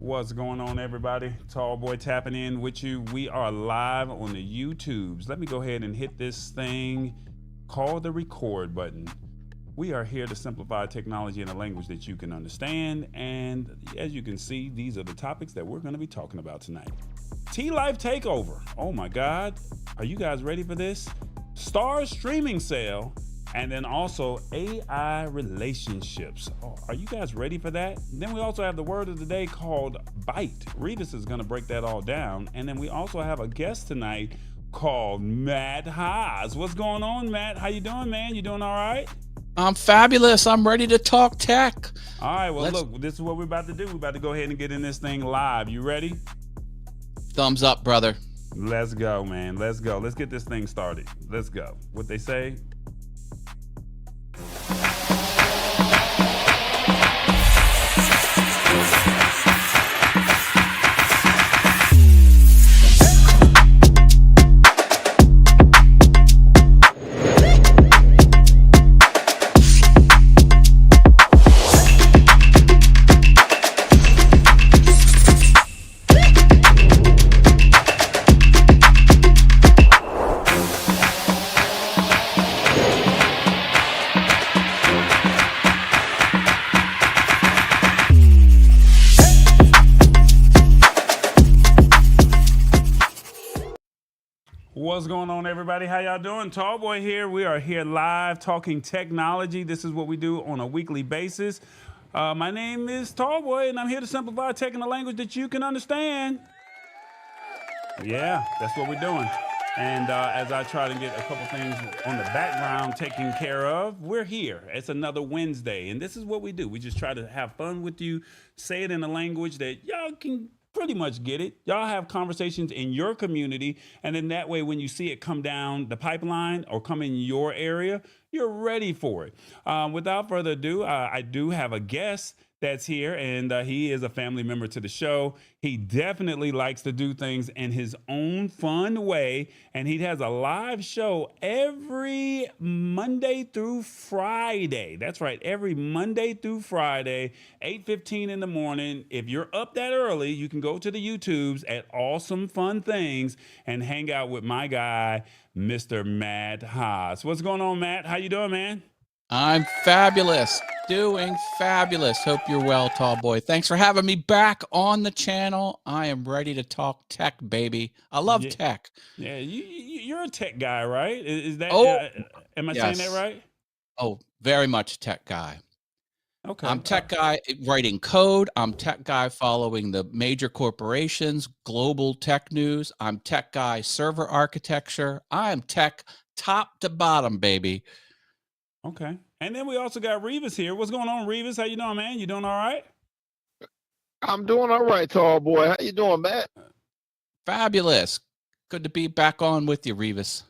What's going on, everybody? Tall Boy tapping in with you. We are live on the YouTubes. Let me go ahead and hit this thing called the record button. We are here to simplify technology in a language that you can understand. And as you can see, these are the topics that we're going to be talking about tonight. T-Life takeover. Oh my God. Are you guys ready for this? Starz streaming sale. And then also AI relationships. Oh, are you guys ready for that? Then we also have the word of the day called byte. Revis is going to break that all down. And then we also have a guest tonight called Matt Haas. What's going on, Matt? How you doing, man? You doing all right? I'm fabulous. I'm ready to talk tech. All right, well, look, this is what we're about to do. We're about to go ahead and get in this thing live. You ready? Thumbs up, brother. Let's go, man. Let's go. Let's get this thing started. Let's go. What they say? What's going on, everybody? How y'all doing? Tall Boy here. We are here live talking technology. This is what we do on a weekly basis. My name is Tall Boy, and I'm here to simplify tech in a language that you can understand. Yeah, that's what we're doing. And as I try to get a couple things on the background taken care of, we're here. It's another Wednesday, and this is what we do. We just try to have fun with you, say it in a language that y'all can pretty much get it. Y'all have conversations in your community, and then that way when you see it come down the pipeline or come in your area, you're ready for it. Without further ado, I do have a guest that's here, and he is a family member to the show. He definitely likes to do things in his own fun way, and he has a live show every Monday through Friday. That's right, every Monday through Friday, 8:15 in the morning. If you're up that early, you can go to the YouTubes at Awesome Fun Things and hang out with my guy, Mr. Matt Haas. What's going on, Matt? How you doing, man? I'm fabulous. Doing fabulous. Hope you're well, Tall Boy. Thanks for having me back on the channel. I am ready to talk tech, baby. I love tech. Yeah, you're a tech guy, right? Is that? Am I yes. saying that right? Oh, very much tech guy. Okay. I'm tech guy writing code. I'm tech guy following the major corporations, global tech news. I'm tech guy server architecture. I am tech top to bottom, baby. Okay. And then we also got Revis here. What's going on, Revis? How you doing, man? You doing all right? I'm doing all right, Tall Boy. How you doing, Matt? Fabulous. Good to be back on with you, Revis.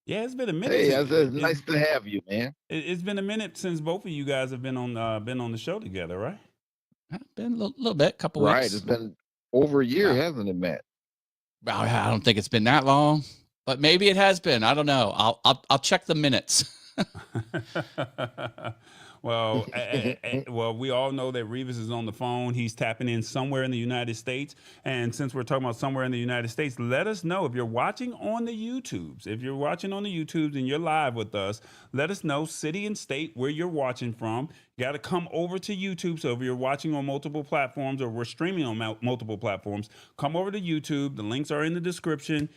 Yeah, it's been a minute. Hey, it's nice to have you, man. It's been a minute since both of you guys have been on the show together, right? Been a little bit, couple weeks. Right, it's been over a year, hasn't it, Matt? I don't think it's been that long, but maybe it has been. I don't know. I'll check the minutes. Well, well, we all know that Revis is on the phone. He's tapping in somewhere in the United States. And since we're talking about somewhere in the United States, let us know if you're watching on the YouTubes. If you're watching on the YouTubes and you're live with us, let us know city and state where you're watching from. You got to come over to YouTube. So if you're watching on multiple platforms or we're streaming on multiple platforms, come over to YouTube. The links are in the description.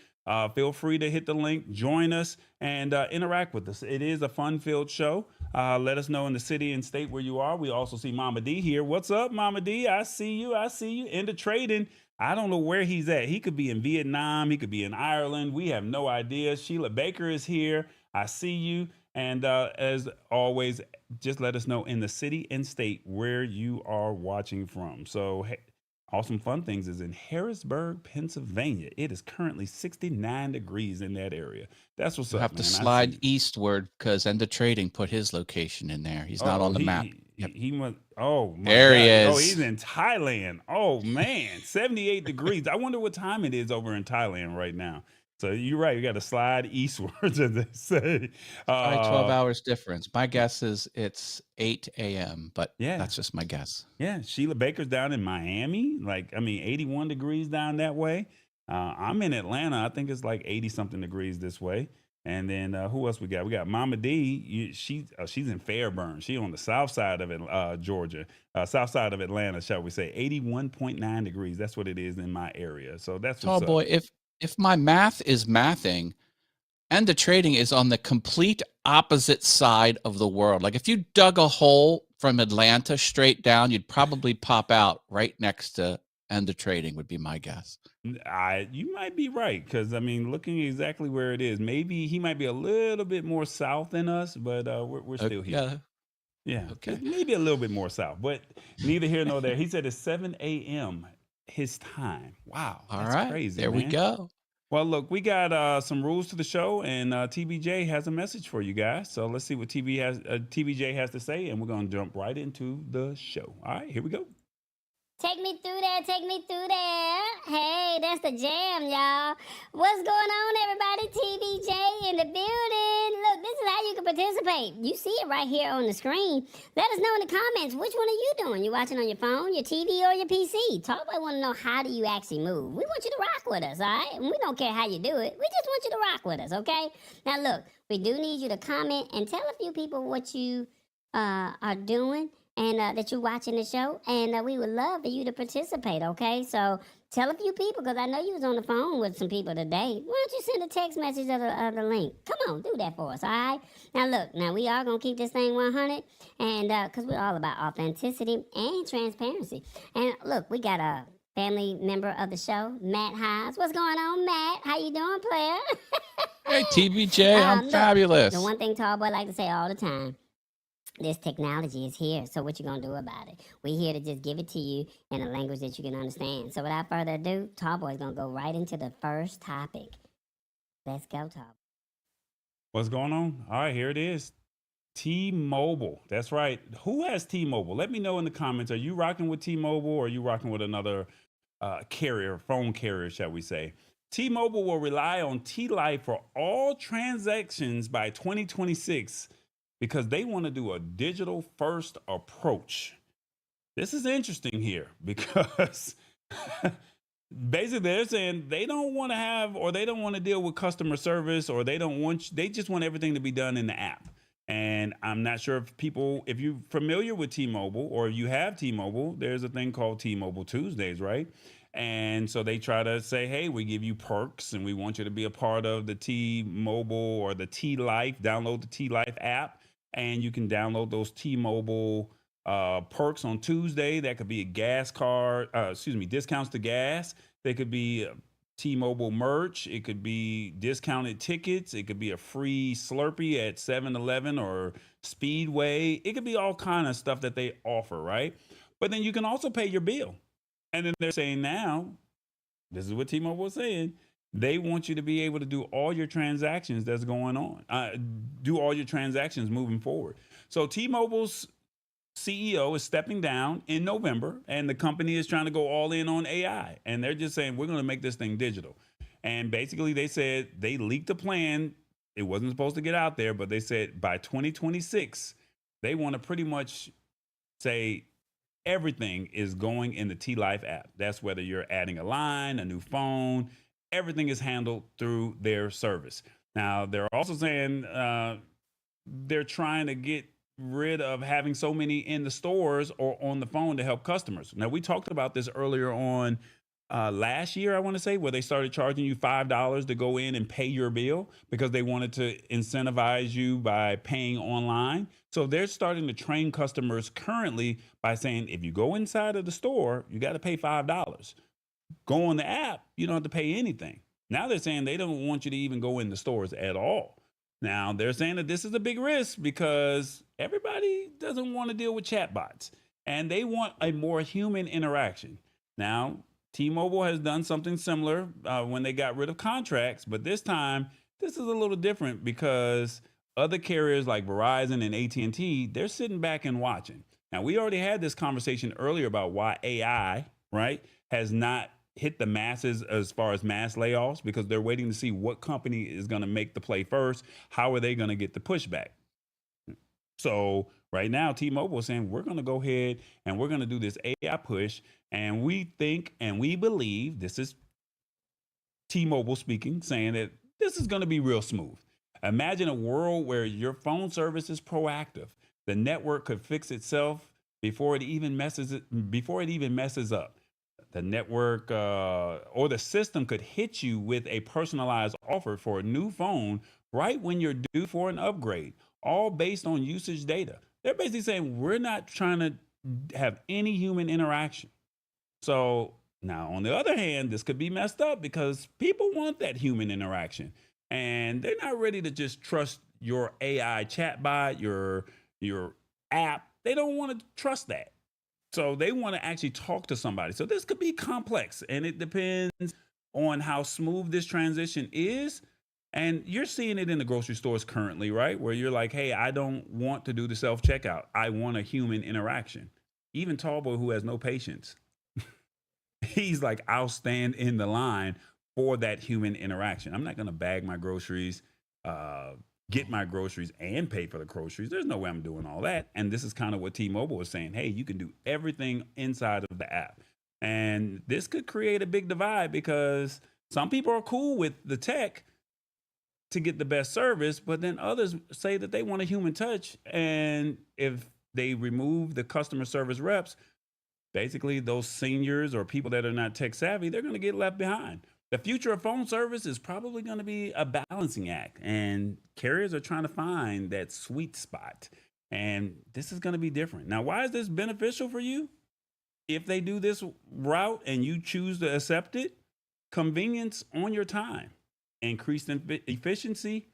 Feel free to hit the link, join us, and interact with us. It is a fun-filled show. Let us know in the city and state where you are. We also see Mama D here. What's up, Mama D? I see you. Into trading. I don't know where he's at. He could be in Vietnam. He could be in Ireland. We have no idea. Sheila Baker is here. I see you. And as always, just let us know in the city and state where you are watching from. So, hey, Awesome Fun Things is in Harrisburg, Pennsylvania. It is currently 69 degrees in that area. That's what's up, man. Have to slide eastward because End of Trading put his location in there. He's not on the map. He must. Oh, my there God. He is. Oh, he's in Thailand. Oh man, 78 degrees. I wonder what time it is over in Thailand right now. So you're right. You got to slide eastwards, as they say. Probably 12 hours difference. My guess is it's 8 a.m., but Yeah. that's just my guess. Yeah, Sheila Baker's down in Miami. 81 degrees down that way. I'm in Atlanta. I think it's like 80 something degrees this way. And then who else we got? We got Mama D. She's in Fairburn. She on the south side of it, Georgia, south side of Atlanta, shall we say? 81.9 degrees. That's what it is in my area. So that's Tall what's up. boy, if my math is mathing, and the trading is on the complete opposite side of the world. Like if you dug a hole from Atlanta straight down, you'd probably pop out right next to end the trading would be my guess. You might be right because looking exactly where it is, maybe he might be a little bit more south than us, but we're still here. Yeah, Okay. maybe a little bit more south, but neither here nor there. He said it's 7 a.m. his time. Wow, All that's right, crazy. there we man. go. Well, look, we got some rules to the show, and TBJ has a message for you guys. So let's see what TBJ has to say, and we're going to jump right into the show. All right, here we go. Take me through there, take me through there. Hey, that's the jam, y'all. What's going on, everybody? TBJ in the building. Look, this is how you can participate. You see it right here on the screen. Let us know in the comments, which one are you doing? You watching on your phone, your TV, or your PC? Talkboy want to know, how do you actually move? We want you to rock with us, all right? And we don't care how you do it. We just want you to rock with us, okay? Now, look, we do need you to comment and tell a few people what you are doing, and that you're watching the show, and we would love for you to participate, okay? So tell a few people, because I know you was on the phone with some people today. Why don't you send a text message of the link? Come on, do that for us, all right? Now, look, we are going to keep this thing 100, and because we're all about authenticity and transparency. And look, we got a family member of the show, Matt Haas. What's going on, Matt? How you doing, player? Hey, TBJ, I'm Look, fabulous. the one thing Tallboy like to say all the time, this technology is here, so what you gonna do about it? We here to just give it to you in a language that you can understand. So without further ado, Tallboy's gonna go right into the first topic. Let's go, Tallboy. What's going on? All right, here it is. T-Mobile. That's right. Who has T-Mobile? Let me know in the comments. Are you rocking with T-Mobile, or are you rocking with another phone carrier, shall we say? T-Mobile will rely on T-Life for all transactions by 2026 because they want to do a digital first approach. This is interesting here because basically they're saying they don't want to have, or they don't want to deal with customer service, or they just want everything to be done in the app. And I'm not sure if you're familiar with T-Mobile, or you have T-Mobile, there's a thing called T-Mobile Tuesdays, right? And so they try to say, hey, we give you perks and we want you to be a part of the T-Mobile or the T-Life. Download the T-Life app, and you can download those T-Mobile perks on Tuesday. That could be a gas card, discounts to gas. They could be T-Mobile merch. It could be discounted tickets. It could be a free Slurpee at 7-Eleven or Speedway. It could be all kind of stuff that they offer, right? But then you can also pay your bill. And then they're saying now, this is what T-Mobile is saying, they want you to be able to do all your transactions that's going on, do all your transactions moving forward. So T-Mobile's CEO is stepping down in November, and the company is trying to go all in on AI. And they're just saying, we're going to make this thing digital. And basically they said they leaked a plan. It wasn't supposed to get out there, but they said by 2026, they want to pretty much say everything is going in the T-Life app. That's whether you're adding a line, a new phone, everything is handled through their service. Now, they're also saying they're trying to get rid of having so many in the stores or on the phone to help customers. Now, we talked about this earlier on last year, I want to say, where they started charging you $5 to go in and pay your bill because they wanted to incentivize you by paying online. So they're starting to train customers currently by saying, if you go inside of the store, you got to pay $5. Go on the app, you don't have to pay anything. Now they're saying they don't want you to even go in the stores at all. Now they're saying that this is a big risk because everybody doesn't want to deal with chatbots and they want a more human interaction. Now, T-Mobile has done something similar when they got rid of contracts, but this time this is a little different because other carriers like Verizon and AT&T, they're sitting back and watching. Now, we already had this conversation earlier about why AI, right, has not hit the masses as far as mass layoffs because they're waiting to see what company is going to make the play first. How are they going to get the pushback? So right now, T-Mobile is saying we're going to go ahead and we're going to do this AI push, and we think and we believe, this is T-Mobile speaking, saying that this is going to be real smooth. Imagine a world where your phone service is proactive. The network could fix itself before it even messes up. The network or the system could hit you with a personalized offer for a new phone right when you're due for an upgrade, all based on usage data. They're basically saying we're not trying to have any human interaction. So now, on the other hand, this could be messed up because people want that human interaction, and they're not ready to just trust your AI chatbot, your app. They don't want to trust that. So they want to actually talk to somebody. So this could be complex, and it depends on how smooth this transition is. And you're seeing it in the grocery stores currently, right? Where you're like, hey, I don't want to do the self-checkout. I want a human interaction. Even Tallboy, who has no patience, he's like, I'll stand in the line for that human interaction. I'm not going to bag my groceries, get my groceries and pay for the groceries. There's no way I'm doing all that. And this is kind of what T-Mobile is saying. Hey, you can do everything inside of the app. And this could create a big divide because some people are cool with the tech to get the best service, but then others say that they want a human touch. And if they remove the customer service reps, basically those seniors or people that are not tech savvy, they're going to get left behind. The future of phone service is probably going to be a balancing act, and carriers are trying to find that sweet spot. And this is going to be different. Now, why is this beneficial for you? If they do this route and you choose to accept it, convenience on your time, increased efficiency,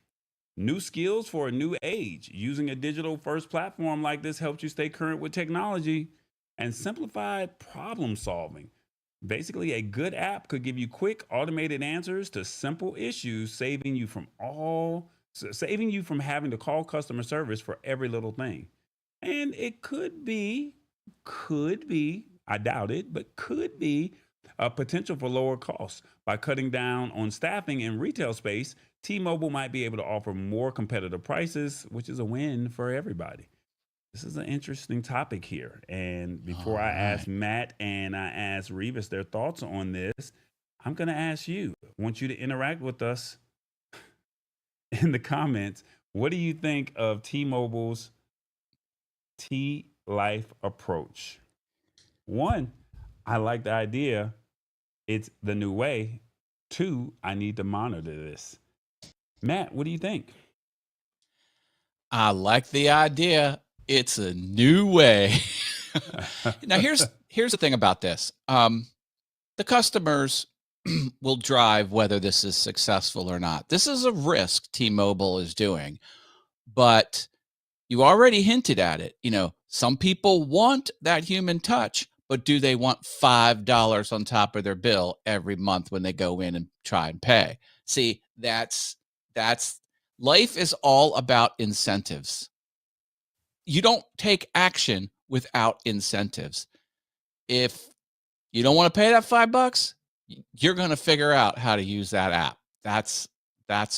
new skills for a new age. Using a digital first platform like this helps you stay current with technology, and simplified problem solving. Basically, a good app could give you quick automated answers to simple issues, saving you from having to call customer service for every little thing. And it could be, I doubt it, but could be a potential for lower costs. By cutting down on staffing in retail space, T-Mobile might be able to offer more competitive prices, which is a win for everybody. This is an interesting topic here. And before I ask Matt and I ask Revis their thoughts on this, I'm going to ask you. I want you to interact with us in the comments. What do you think of T-Mobile's T-Life approach? One, I like the idea. It's the new way. Two, I need to monitor this. Matt, what do you think? I like the idea. It's a new way. Now, here's the thing about this. The customers will drive whether this is successful or not. This is a risk T-Mobile is doing, but you already hinted at it. You know, some people want that human touch, but do they want $5 on top of their bill every month when they go in and try and pay? See, that's life is all about incentives. You don't take action without incentives. If you don't want to pay that $5, you're going to figure out how to use that app. That's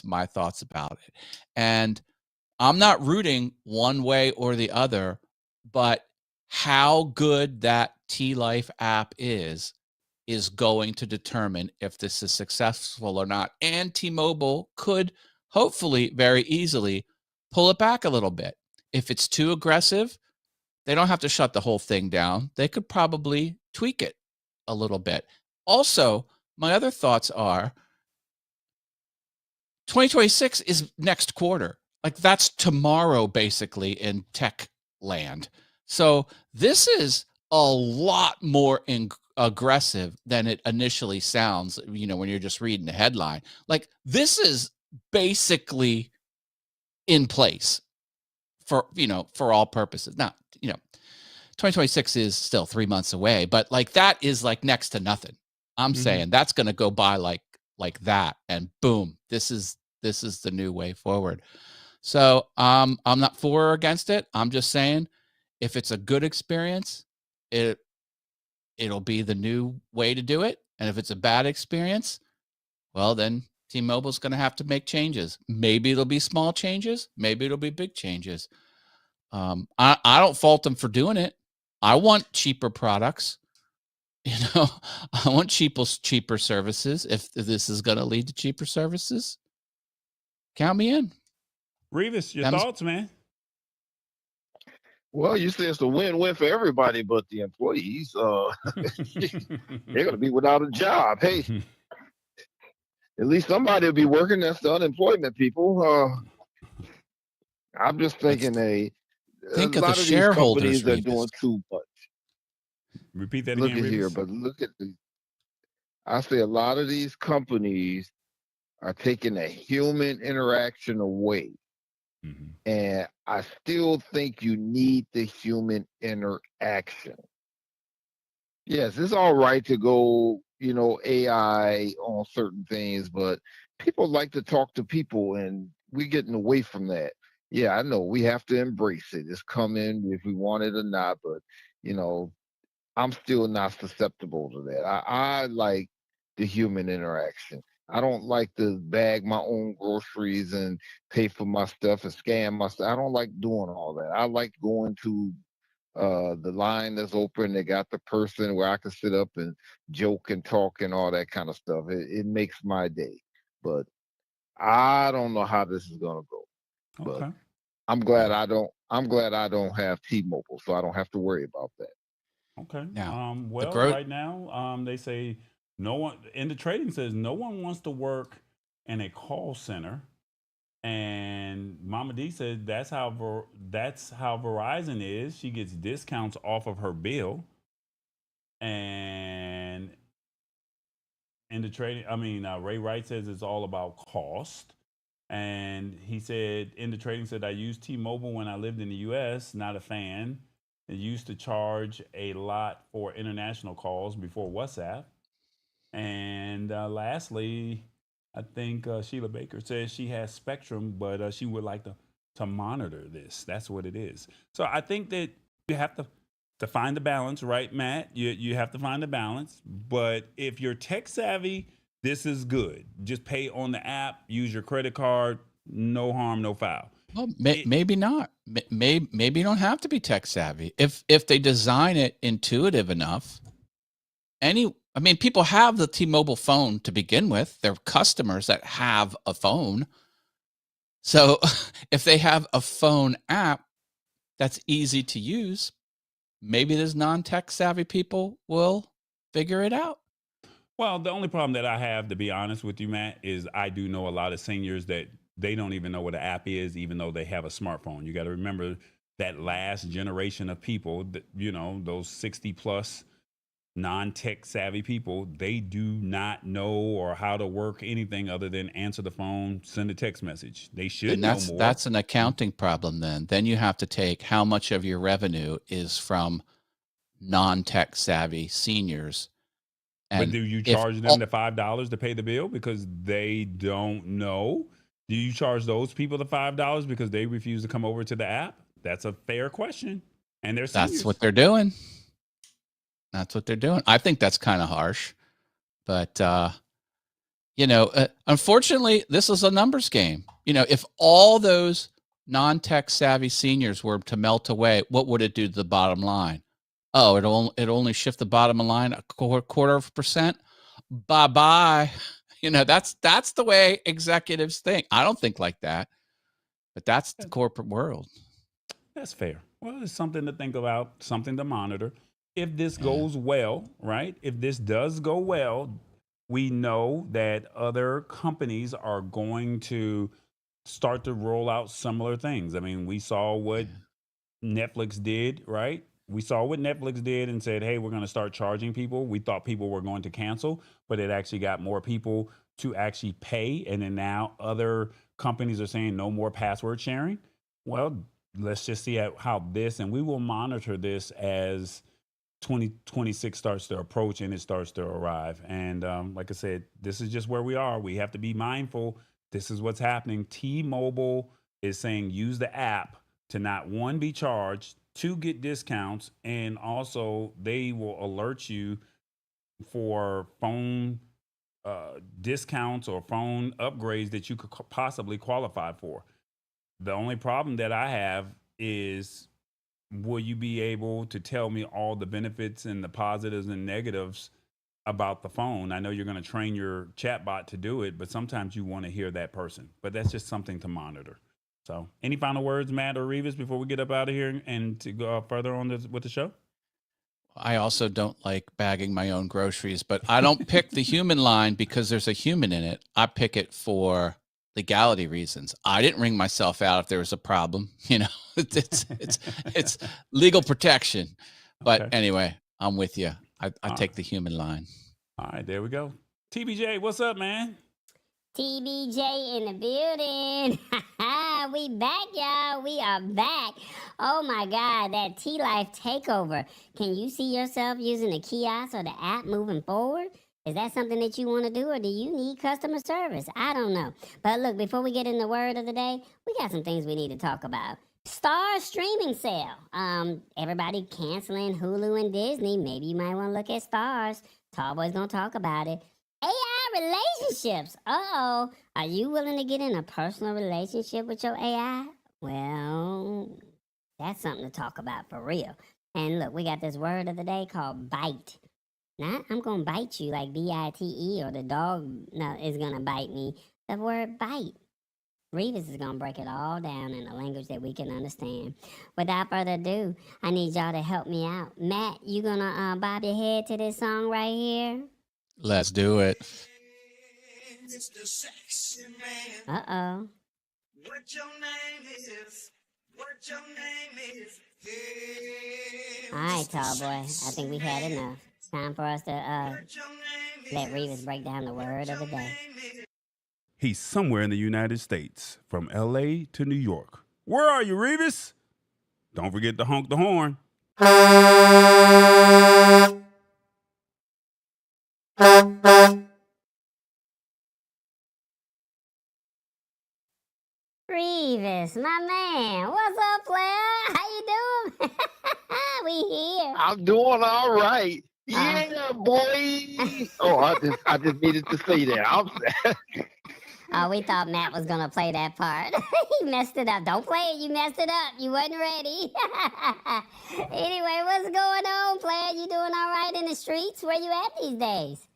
my thoughts about it. And I'm not rooting one way or the other, but how good that T-Life app is going to determine if this is successful or not. And T-Mobile could hopefully very easily pull it back a little bit. If it's too aggressive, they don't have to shut the whole thing down. They could probably tweak it a little bit. Also, my other thoughts are 2026 is next quarter. Like, that's tomorrow, basically, in tech land. So this is a lot more aggressive than it initially sounds, you know, when you're just reading the headline. Like, this is basically in place for, you know, for all purposes. Now, you know, 2026 is still 3 months away, but like, that is like next to nothing. I'm saying that's going to go by like that, and boom, this is the new way forward. So I'm not for or against it. I'm just saying, if it's a good experience, it'll be the new way to do it. And if it's a bad experience, well, then T-Mobile's going to have to make changes. Maybe it'll be small changes. Maybe it'll be big changes. I don't fault them for doing it. I want cheaper products. I want cheaper services. If this is going to lead to cheaper services, count me in. Revis, your thoughts, man? Well, you say it's a win-win for everybody, but the employees, they're gonna be without a job. Hey, at least somebody will be working. That's the unemployment people. I'm just thinking Think a of the lot of these shareholders, companies are Revis. doing too much. Repeat that Look again, at here, Revis. but look at I say a lot of these companies are taking a human interaction away. Mhm. And I still think you need the human interaction. Yes, it's all right to go, AI on certain things, but people like to talk to people, and we're getting away from that. Yeah, I know we have to embrace it. It's coming if we want it or not, but you know, I'm still not susceptible to that. I like the human interaction. I don't like to bag my own groceries and pay for my stuff and scan my stuff. I don't like doing all that. I like going to the line that's open. They got the person where I can sit up and joke and talk and all that kind of stuff. It makes my day. But I don't know how this is gonna go. But Okay. I'm glad I don't. I'm glad I don't have T-Mobile, so I don't have to worry about that. Okay. Now, Well, right now, they say no one in the trading says no one wants to work in a call center, and Mama D said that's how Verizon is. She gets discounts off of her bill, and in the trading, Ray Wright says it's all about cost. And he said in the trading said I used T-Mobile when I lived in the U.S. Not a fan. It used to charge a lot for international calls before WhatsApp. And lastly, I think Sheila Baker says she has Spectrum, but she would like to monitor this. That's what it is. So I think that you have to find the balance, right, Matt? You have to find the balance. But if you're tech savvy, this is good. Just pay on the app, use your credit card, no harm, no foul. Well, maybe not. Maybe you don't have to be tech savvy. If they design it intuitive enough, people have the T-Mobile phone to begin with. They're customers that have a phone. So if they have a phone app that's easy to use, maybe those non-tech savvy people will figure it out. Well, the only problem that I have, to be honest with you, Matt, is I do know a lot of seniors that they don't even know what an app is, even though they have a smartphone. You got to remember that last generation of people, that, those 60 plus non-tech savvy people, they do not know or how to work anything other than answer the phone, send a text message. They should know more. That's an accounting problem then. Then you have to take how much of your revenue is from non-tech savvy seniors. But do you charge them the $5 to pay the bill because they don't know? Do you charge those people the $5 because they refuse to come over to the app? That's a fair question. And they're seniors. That's what they're doing. That's what they're doing. I think that's kind of harsh. But, unfortunately, this is a numbers game. If all those non-tech savvy seniors were to melt away, what would it do to the bottom line? Oh, it'll only shift the bottom line a quarter of a percent. Bye-bye. That's the way executives think. I don't think like that, but that's the corporate world. That's fair. Well, it's something to think about, something to monitor. If this goes well, right? If this does go well, we know that other companies are going to start to roll out similar things. I mean, we saw what Netflix did, right? We saw what Netflix did and said, hey, we're going to start charging people. We thought people were going to cancel, but it actually got more people to actually pay. And then now other companies are saying no more password sharing. Well, let's just see how this, and we will monitor this as 2026 starts to approach and it starts to arrive. And like I said, this is just where we are. We have to be mindful. This is what's happening. T-Mobile is saying use the app to not, one, be charged, two, get discounts, and also they will alert you for phone discounts or phone upgrades that you could possibly qualify for. The only problem that I have is, will you be able to tell me all the benefits and the positives and negatives about the phone? I know you're going to train your chatbot to do it, but sometimes you want to hear that person. But that's just something to monitor. So, any final words, Matt or Revis, before we get up out of here and to go further on with the show? I also don't like bagging my own groceries, but I don't pick the human line because there's a human in it. I pick it for legality reasons. I didn't ring myself out if there was a problem. You know, it's legal protection. But Okay. anyway, I'm with you. I take the human line. All right, there we go. TBJ, what's up, man? TBJ in the building. We back, y'all. We are back. Oh my God, that T-Life takeover. Can you see yourself using the kiosk or the app moving forward? Is that something that you want to do, or do you need customer service? I don't know. But look, before we get in the word of the day, we got some things we need to talk about. Starz streaming sale. Everybody canceling Hulu and Disney. Maybe you might want to look at Starz. Tallboy's gonna talk about it. AI relationships. Uh-oh. Are you willing to get in a personal relationship with your AI? Well, that's something to talk about for real. And look, we got this word of the day called byte. Not I'm gonna bite you like B-I-T-E, or the dog is gonna bite me. The word bite. Revis is gonna break it all down in a language that we can understand. Without further ado, I need y'all to help me out. Matt, you gonna bob your head to this song right here? Let's do it. Mr. Sexy Man. Uh-oh. What your name is? What your name is? Hey, All right, Mr. tall boy. I Sexy think we've had Man. enough. Time for us to What your name let is? Revis break down the word of the day. He's somewhere in the United States, from LA to New York. Where are you, Revis? Don't forget to honk the horn. Revis, my man. What's up, player? How you doing? We here. I'm doing all right. Yeah, boy. Oh, I just needed to say that. Oh, we thought Matt was gonna play that part. He messed it up. Don't play it. You messed it up. You wasn't ready. Anyway, what's going on, player? You doing all right in the streets? Where you at these days?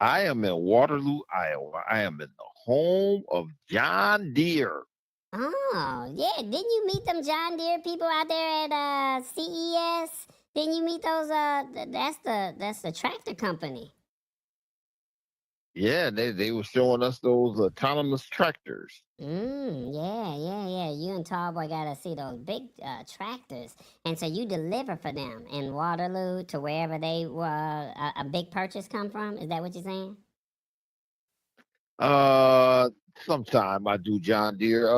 I am in Waterloo, Iowa. I am in the home of John Deere. Oh, yeah. Didn't you meet them John Deere people out there at CES? Didn't you meet those? That's the tractor company. Yeah, they were showing us those autonomous tractors. Yeah. You and Tallboy gotta see those big tractors, and so you deliver for them in Waterloo to wherever they a big purchase come from. Is that what you're saying? Sometime I do John Deere.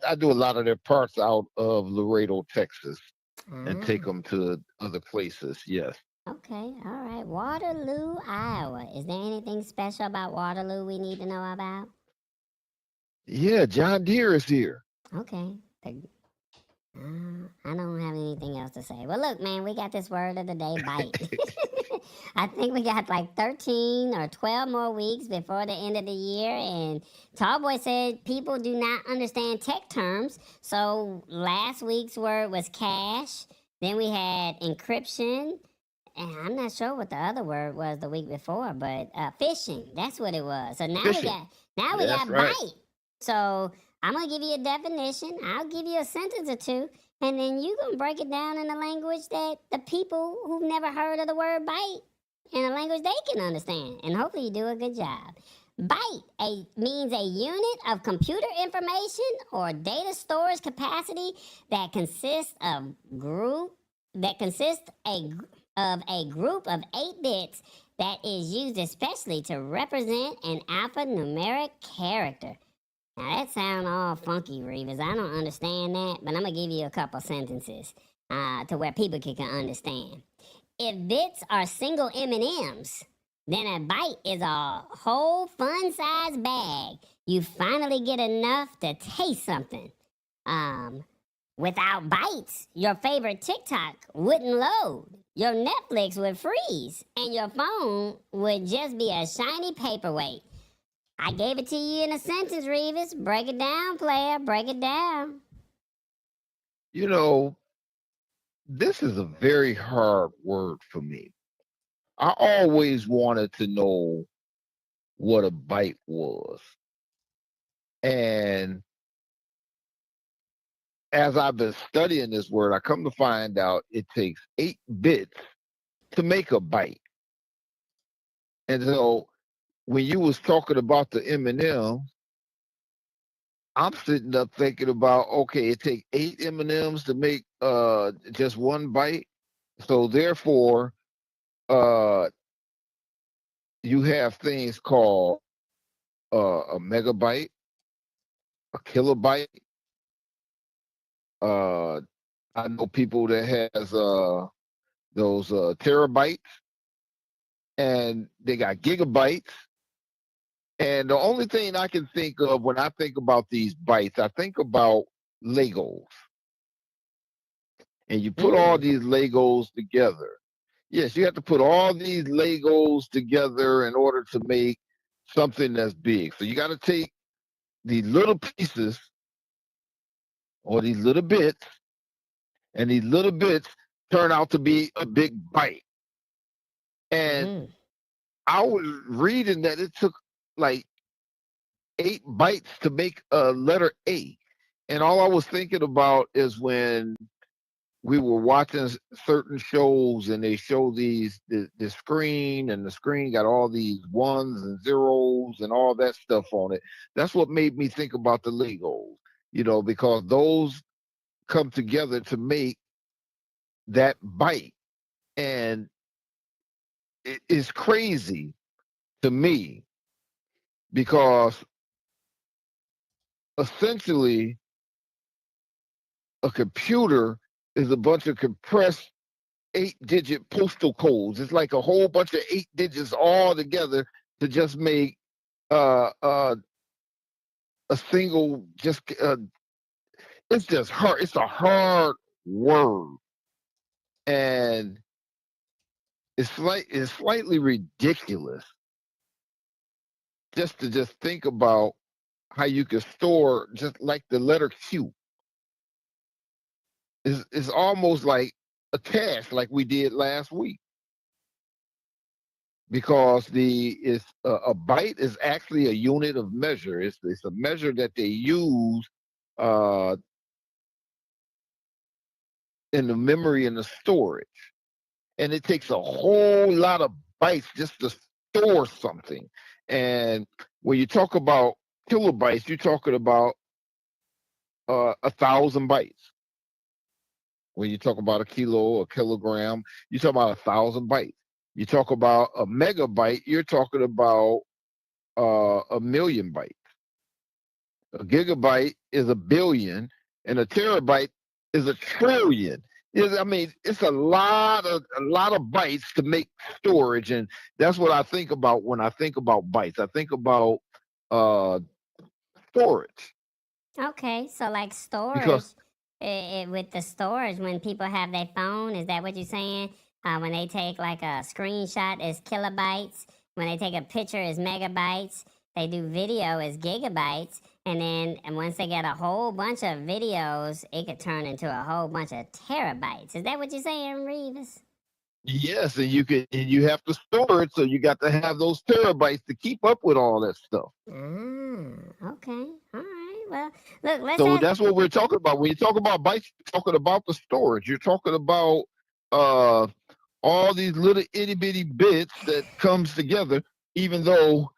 I do a lot of their parts out of Laredo, Texas, and take them to other places. Yes. Okay, all right. Waterloo, Iowa. Is there anything special about Waterloo we need to know about? Yeah, John Deere is here. Okay. I don't have anything else to say. Well, look, man, we got this word of the day, byte. I think we got like 13 or 12 more weeks before the end of the year. And Tallboy said people do not understand tech terms. So last week's word was cache. Then we had encryption. And I'm not sure what the other word was the week before, but phishing. That's what it was. So now we Phishing. got right. byte. So I'm gonna give you a definition. I'll give you a sentence or two, and then you gonna break it down in a language that the people who've never heard of the word byte in a language they can understand. And hopefully you do a good job. Byte means a unit of computer information or data storage capacity that consists of a group of 8 bits that is used especially to represent an alphanumeric character. Now that sounds all funky, Revis. I don't understand that, but I'm gonna give you a couple sentences to where people can understand. If bits are single M&Ms, then a byte is a whole fun-sized bag. You finally get enough to taste something. Without bytes, your favorite TikTok wouldn't load. your Netflix would freeze and your phone would just be a shiny paperweight. I gave it to you in a sentence, Revis. Break it down, player. Break it down. You know, this is a very hard word for me. I always wanted to know what a byte was. And as I've been studying this word, I come to find out it takes 8 bits to make a byte. And so when you was talking about the M&M, I'm sitting up thinking about, okay, it takes 8 M&Ms to make just 1 byte. So therefore, uh you have things called a megabyte, a kilobyte. I know people that has those terabytes, and they got gigabytes. And the only thing I can think of when I think about these bytes, I think about Legos. And you put all these Legos together. Yes, you have to put all these Legos together in order to make something that's big. So you got to take these little pieces or these little bits, and these little bits turn out to be a big byte. And I was reading that it took like 8 bytes to make a letter A. And all I was thinking about is when we were watching certain shows and they show the screen, and the screen got all these ones and zeros and all that stuff on it. That's what made me think about the Legos, because those come together to make that byte. And it's crazy to me because essentially a computer is a bunch of compressed 8-digit postal codes. It's like a whole bunch of 8 digits all together to just make a single. It's just hard. It's a hard word, and it's slightly ridiculous just to think about how you can store just like the letter Q. It's almost like a cache, like we did last week, because a byte is actually a unit of measure. It's a measure that they use uh, in the memory and the storage, and it takes a whole lot of bytes just to store something. And when you talk about kilobytes, you're talking about 1,000 bytes. When you talk about a kilo, a kilogram, you talk about 1,000 bytes. You talk about a megabyte, you're talking about 1,000,000 bytes. A gigabyte is a billion, and a terabyte is a trillion. It's a lot of bytes to make storage, and that's what I think about when I think about bytes. I think about storage. Okay, so like storage, Because with the storage, when people have their phone, is that what you're saying? When they take like a screenshot, is kilobytes. When they take a picture, is megabytes. They do video, is gigabytes. And once they get a whole bunch of videos, it could turn into a whole bunch of terabytes. Is that what you're saying, Revis? yes, and you have to store it, so you got to have those terabytes to keep up with all that stuff. Okay, all right. Well, look, So that's what we're talking about. When you talk about bytes, you're talking about the storage. You're talking about all these little itty bitty bits that comes together. Even though,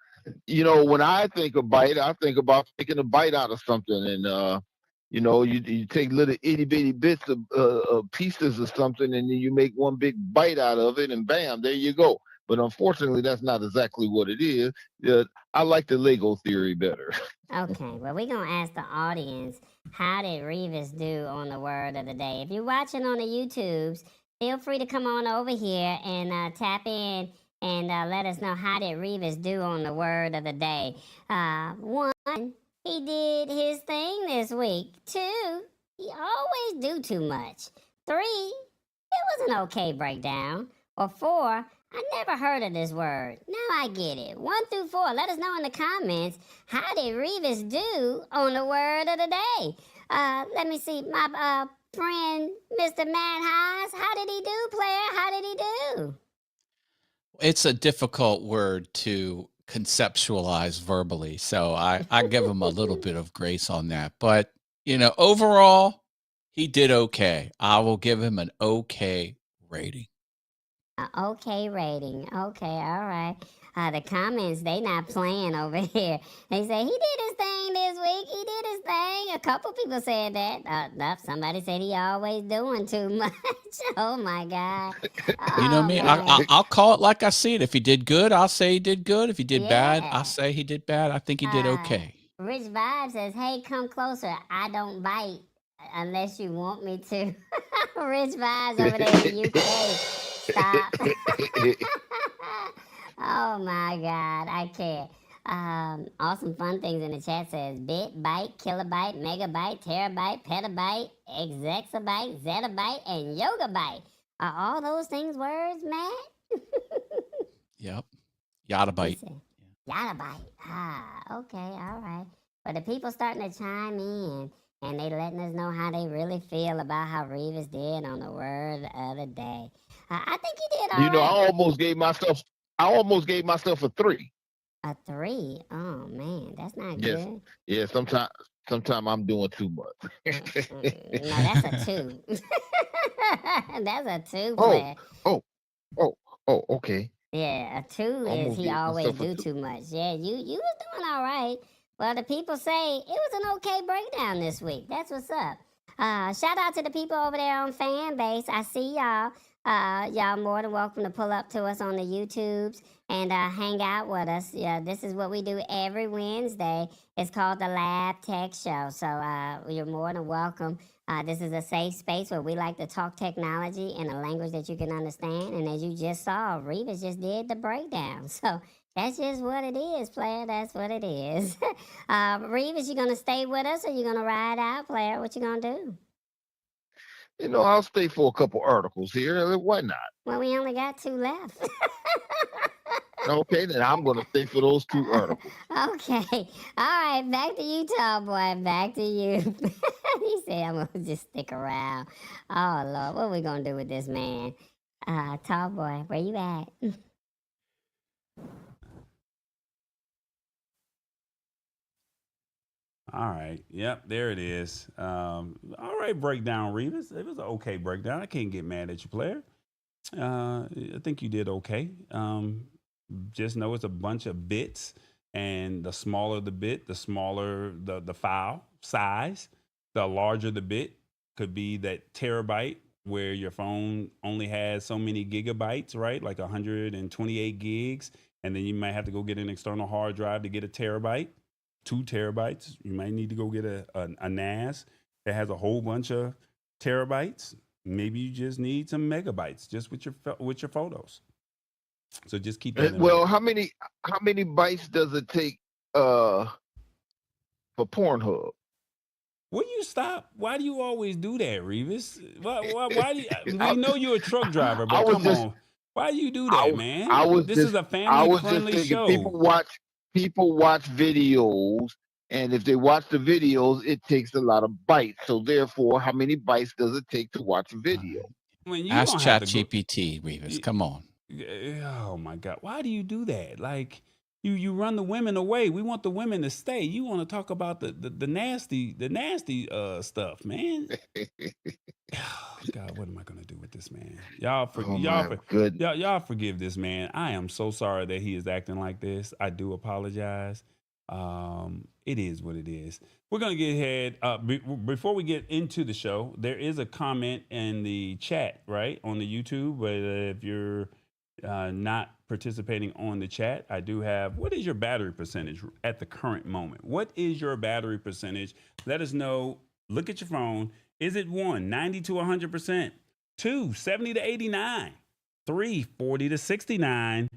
when I think of byte, I think about taking a bite out of something, and you take little itty bitty bits of pieces of something, and then you make one big bite out of it, and bam, there you go. But unfortunately, that's not exactly what it is. I like the Lego theory better. Okay, well, we're going to ask the audience, how did Revis do on the word of the day? If you're watching on the YouTubes, feel free to come on over here and tap in and let us know, how did Revis do on the word of the day? 1, he did his thing this week. 2, he always do too much. 3, it was an okay breakdown. Or 4, I never heard of this word. Now I get it. 1 through 4, let us know in the comments, how did Revis do on the word of the day? Let me see, my friend Mr. Matt Haas, how did he do, player? How did he do? It's a difficult word to conceptualize verbally, so I give him a little bit of grace on that. But, overall, he did okay. I will give him an okay rating. Okay rating. Okay, all right. The comments, they not playing over here. They say, he did his thing this week. He did his thing. A couple people said that. Somebody said he always doing too much. Oh, my God. You know Oh, me. man. I'll call it like I see it. If he did good, I'll say he did good. If he did bad, Yeah. I'll say he did bad. I think he did okay. Rich Vibe says, hey, come closer. I don't bite unless you want me to. Rich Vibes over there in the UK. Stop. Oh my God, I can't. Awesome fun things in the chat says bit, byte, kilobyte, megabyte, terabyte, petabyte, exabyte, zettabyte, and yogabyte. Are all those things words, Matt? Yep. Yada He byte. said, Yottabyte. Okay, all right. But the people starting to chime in and they letting us know how they really feel about how Revis did on the word of the day. I think he did all right. I almost gave myself a 3. A 3? Oh man, that's not Yes. good. Yeah, sometimes I'm doing too much. No, that's a 2. That's a 2 Oh, player. okay. Yeah, a 2 is Almost he gave always myself a do 2. too much. Yeah, you was doing all right. Well, the people say it was an okay breakdown this week. That's what's up. Shout out to the people over there on fan base. I see y'all. Y'all more than welcome to pull up to us on the YouTubes and hang out with us. Yeah, this is what we do every Wednesday. It's called the Lab Tech Show. So you're more than welcome. This is a safe space where we like to talk technology in a language that you can understand. And as you just saw, Revis just did the breakdown. So that's just what it is, player. That's what it is. Revis, you gonna stay with us or you gonna ride out, player? What you gonna do? I'll stay for a couple articles here. Why not? Well, we only got 2 left. Okay, then I'm going to stay for those 2 articles. Okay. All right. Back to you, tall boy. Back to you. He said, I'm going to just stick around. Oh, Lord. What are we going to do with this man? Tall boy, where you at? All right. Yep, there it is. All right, breakdown, Revis. It was an okay breakdown. I can't get mad at you, player. I think you did okay. Just know it's a bunch of bits, and the smaller the bit, the smaller the file size. The larger the bit could be that terabyte where your phone only has so many gigabytes, right? Like 128 gigs, and then you might have to go get an external hard drive to get a terabyte. 2 terabytes. You might need to go get a NAS that has a whole bunch of terabytes. Maybe you just need some megabytes just with your photos. So just keep that in Well, mind. how many bytes does it take for Pornhub? Will you stop? Why do you always do that, Revis? Why do you, we know you're a truck driver, but come on. Why do you do that, man? This is a family-friendly show. People watch videos, and if they watch the videos, it takes a lot of bytes. So therefore, how many bytes does it take to watch a video? When you Ask don't have to go, ChatGPT, Revis. Come on. oh my God, why do you do that? Like you run the women away. We want the women to stay. You want to talk about the nasty stuff, man. Oh, God, what am I gonna do with this man? Y'all forgive this man. I am so sorry that he is acting like this. I do apologize. It is what it is. We're gonna get ahead. Before we get into the show, there is a comment in the chat, right, on the YouTube. But if you're not participating on the chat, I do have. What is your battery percentage at the current moment? What is your battery percentage? Let us know. Look at your phone. Is it 1, 90 to 100%? 2, 70 to 89? 3, 40 to 69?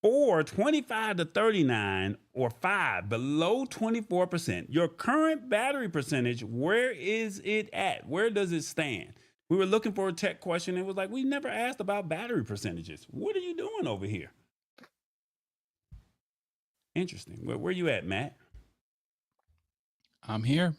4, 25 to 39? Or 5, below 24%? Your current battery percentage, where is it at? Where does it stand? We were looking for a tech question. It was like, we never asked about battery percentages. What are you doing over here? Interesting. Where you at, Matt? I'm here.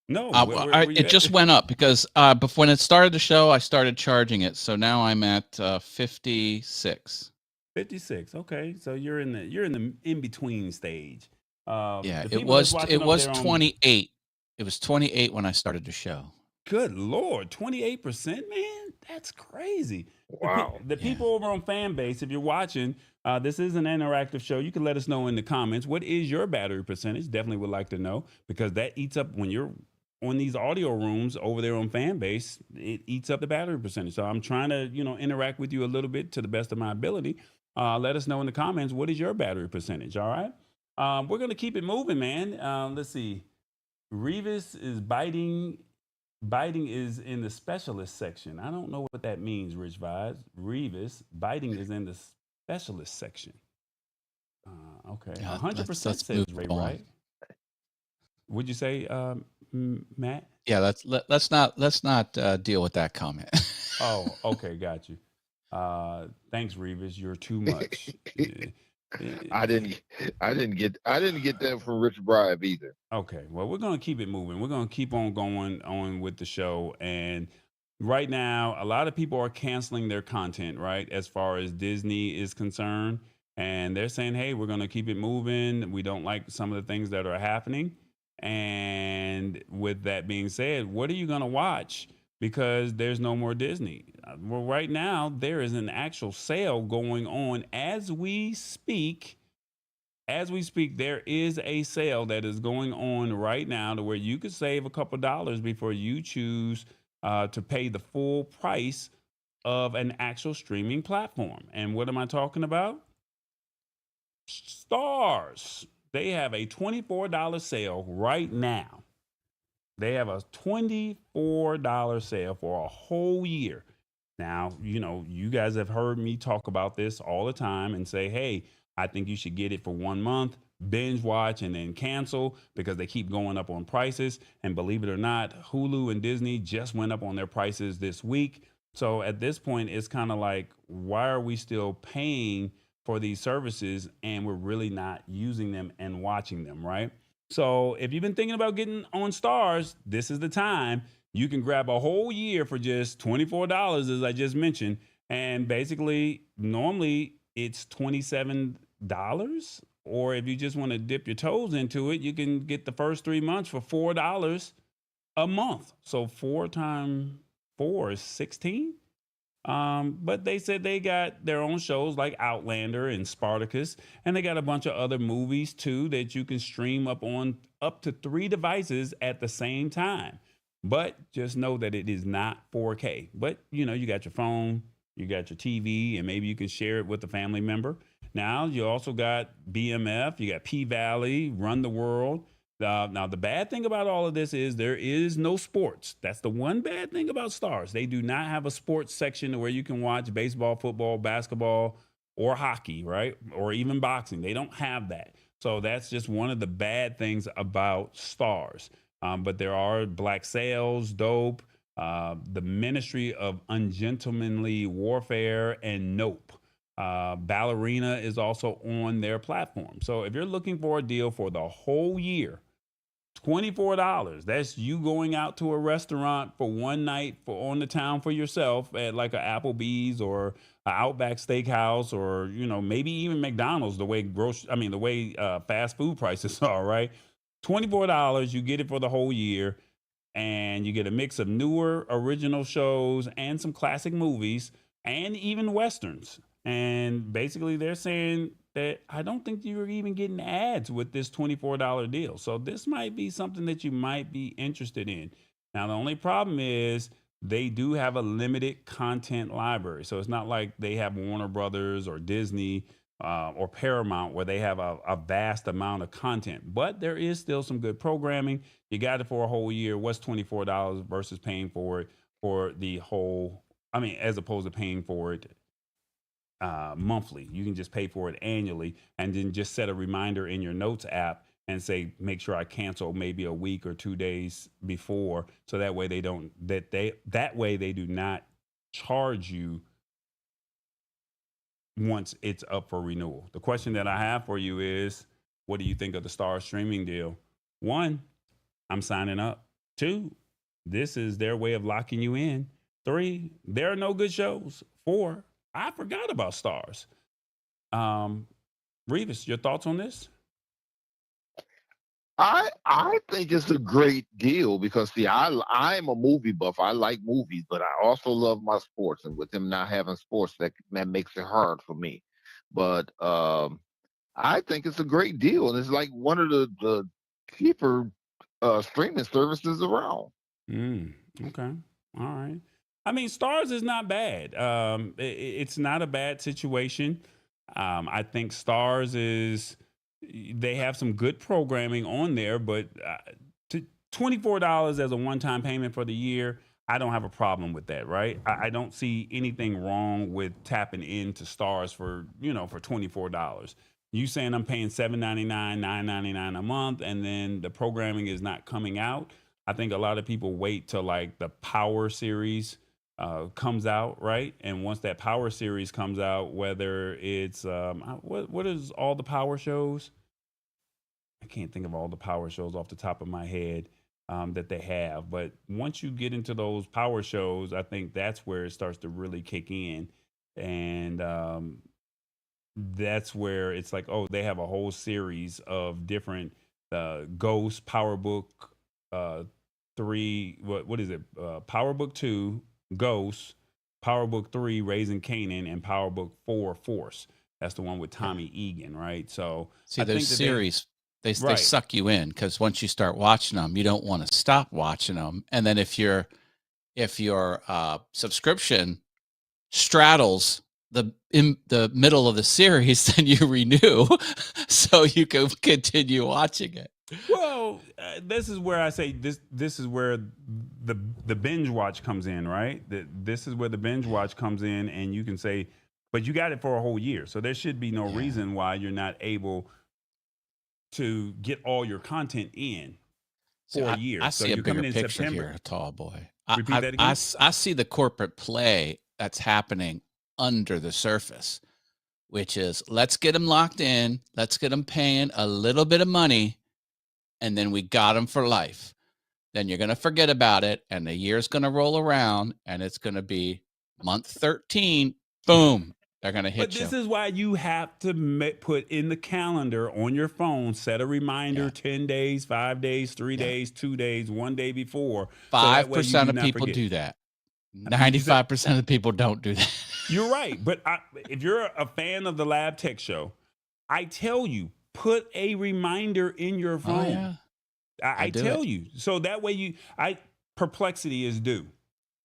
No, where you It at? just went up because before when it started the show, I started charging it. So now I'm at 56. 56. Okay, so you're in the in between stage. Yeah, The it people that's was watching over there on 28. It was 28 when I started the show. Good Lord, 28%, man, that's crazy. Wow. The people over on fan base, if you're watching, this is an interactive show. You can let us know in the comments what is your battery percentage. Definitely would like to know because that eats up when you're on these audio rooms over there on fan base. It eats up the battery percentage. So I'm trying to interact with you a little bit to the best of my ability. Let us know in the comments what is your battery percentage. All right, we're gonna keep it moving, man. Let's see. Revis is biting. Biting is in the specialist section. I don't know what that means, Rich Vibes. Revis, biting is in the specialist section. Okay, Yeah, 100% let's says move Ray, on. right? Would you say, Matt? Yeah, let's not deal with that comment. Oh, okay, got you. Thanks, Revis. You're too much. I didn't get that from Rich Bribe either. Okay, well, we're going to keep it moving. We're going to keep on going on with the show. And right now, a lot of people are canceling their content, right? As far as Disney is concerned. And they're saying, hey, we're going to keep it moving. We don't like some of the things that are happening. And with that being said, what are you going to watch? Because there's no more Disney. Well, right now, there is an actual sale going on as we speak. As we speak, there is a sale that is going on right now to where you could save a couple dollars before you choose to pay the full price of an actual streaming platform. And what am I talking about? Starz. They have a $24 sale right now. They have a $24 sale for a whole year. Now, you guys have heard me talk about this all the time and say, hey, I think you should get it for 1 month, binge watch, and then cancel because they keep going up on prices. And believe it or not, Hulu and Disney just went up on their prices this week. So at this point, it's kind of like, why are we still paying for these services and we're really not using them and watching them, right? So if you've been thinking about getting on Starz, this is the time. You can grab a whole year for just $24, as I just mentioned. And basically, normally it's $27. Or if you just want to dip your toes into it, you can get the first 3 months for $4 a month. So 4 times 4 is 16. But they said they got their own shows like Outlander and Spartacus, and they got a bunch of other movies too that you can stream up on up to 3 devices at the same time. But just know that it is not 4K. But you got your phone, you got your TV, and maybe you can share it with a family member. Now you also got BMF, you got P Valley, Run the World. Now, the bad thing about all of this is there is no sports. That's the one bad thing about Starz. They do not have a sports section where you can watch baseball, football, basketball, or hockey, right? Or even boxing. They don't have that. So that's just one of the bad things about Starz. But there are Black Sails, Dope, the Ministry of Ungentlemanly Warfare, and Nope. Ballerina is also on their platform. So if you're looking for a deal for the whole year, $24. That's you going out to a restaurant for one night on the town for yourself at like a Applebee's or an Outback Steakhouse or maybe even McDonald's. The way fast food prices are, right? $24. You get it for the whole year, and you get a mix of newer original shows and some classic movies and even westerns. And basically, they're saying that I don't think you're even getting ads with this $24 deal. So this might be something that you might be interested in. Now, the only problem is they do have a limited content library. So it's not like they have Warner Brothers or Disney or Paramount where they have a vast amount of content. But there is still some good programming. You got it for a whole year. What's $24 versus paying for it for the whole, as opposed to paying for it monthly. You can just pay for it annually and then just set a reminder in your notes app and say, make sure I cancel maybe a week or 2 days before, so that way they don't that way they do not charge you once it's up for renewal. The question that I have for you is, what do you think of the Starz streaming deal? One, I'm signing up. Two, this is their way of locking you in. Three, there are no good shows. Four, I forgot about Starz. Revis, your thoughts on this? I think it's a great deal because see, I'm a movie buff. I like movies, but I also love my sports. And with them not having sports, that makes it hard for me. But I think it's a great deal, and it's like one of the cheaper streaming services around. Okay. All right. I mean, Stars is not bad. It's not a bad situation. I think Stars is, they have some good programming on there, but $24 as a one-time payment for the year, I don't have a problem with that, right? I don't see anything wrong with tapping into Stars for, for $24. You saying I'm paying $7.99, $9.99 a month, and then the programming is not coming out. I think a lot of people wait till like the Power series comes out, right? And once that Power series comes out, whether it's what is all the Power shows? I can't think of all the Power shows off the top of my head that they have. But once you get into those Power shows, I think that's where it starts to really kick in, and that's where it's like, oh, they have a whole series of different Ghost, Power Book 3, what is it? Power Book 2, Ghost, Power Book 3, Raising Canaan, and Power Book 4, Force. That's the one with Tommy Egan, right? So See, I those think that series, they right. suck you in because once you start watching them, you don't want to stop watching them. And then if your subscription straddles in the middle of the series, then you renew so you can continue watching it. Well, this is where I say this is where the binge watch comes in, right? This is where the binge watch comes in, and you can say, but you got it for a whole year, so there should be no reason why you're not able to get all your content in for a year. I So see a you're coming bigger in picture September. here, tall boy. Repeat that again. I see the corporate play that's happening under the surface, which is let's get them locked in, let's get them paying a little bit of money, and then we got them for life. Then you're going to forget about it, and the year's going to roll around, and it's going to be month 13, boom, they're going to hit But you. this is why you have to put in the calendar on your phone, set a reminder 10 days, 5 days, 3 days, 2 days, 1 day before. 5% of people do that. 95% of the people don't do that. You're right. But if you're a fan of the Lab Tech Show, I tell you, put a reminder in your phone. Oh, yeah. I tell you. So that way Perplexity is due.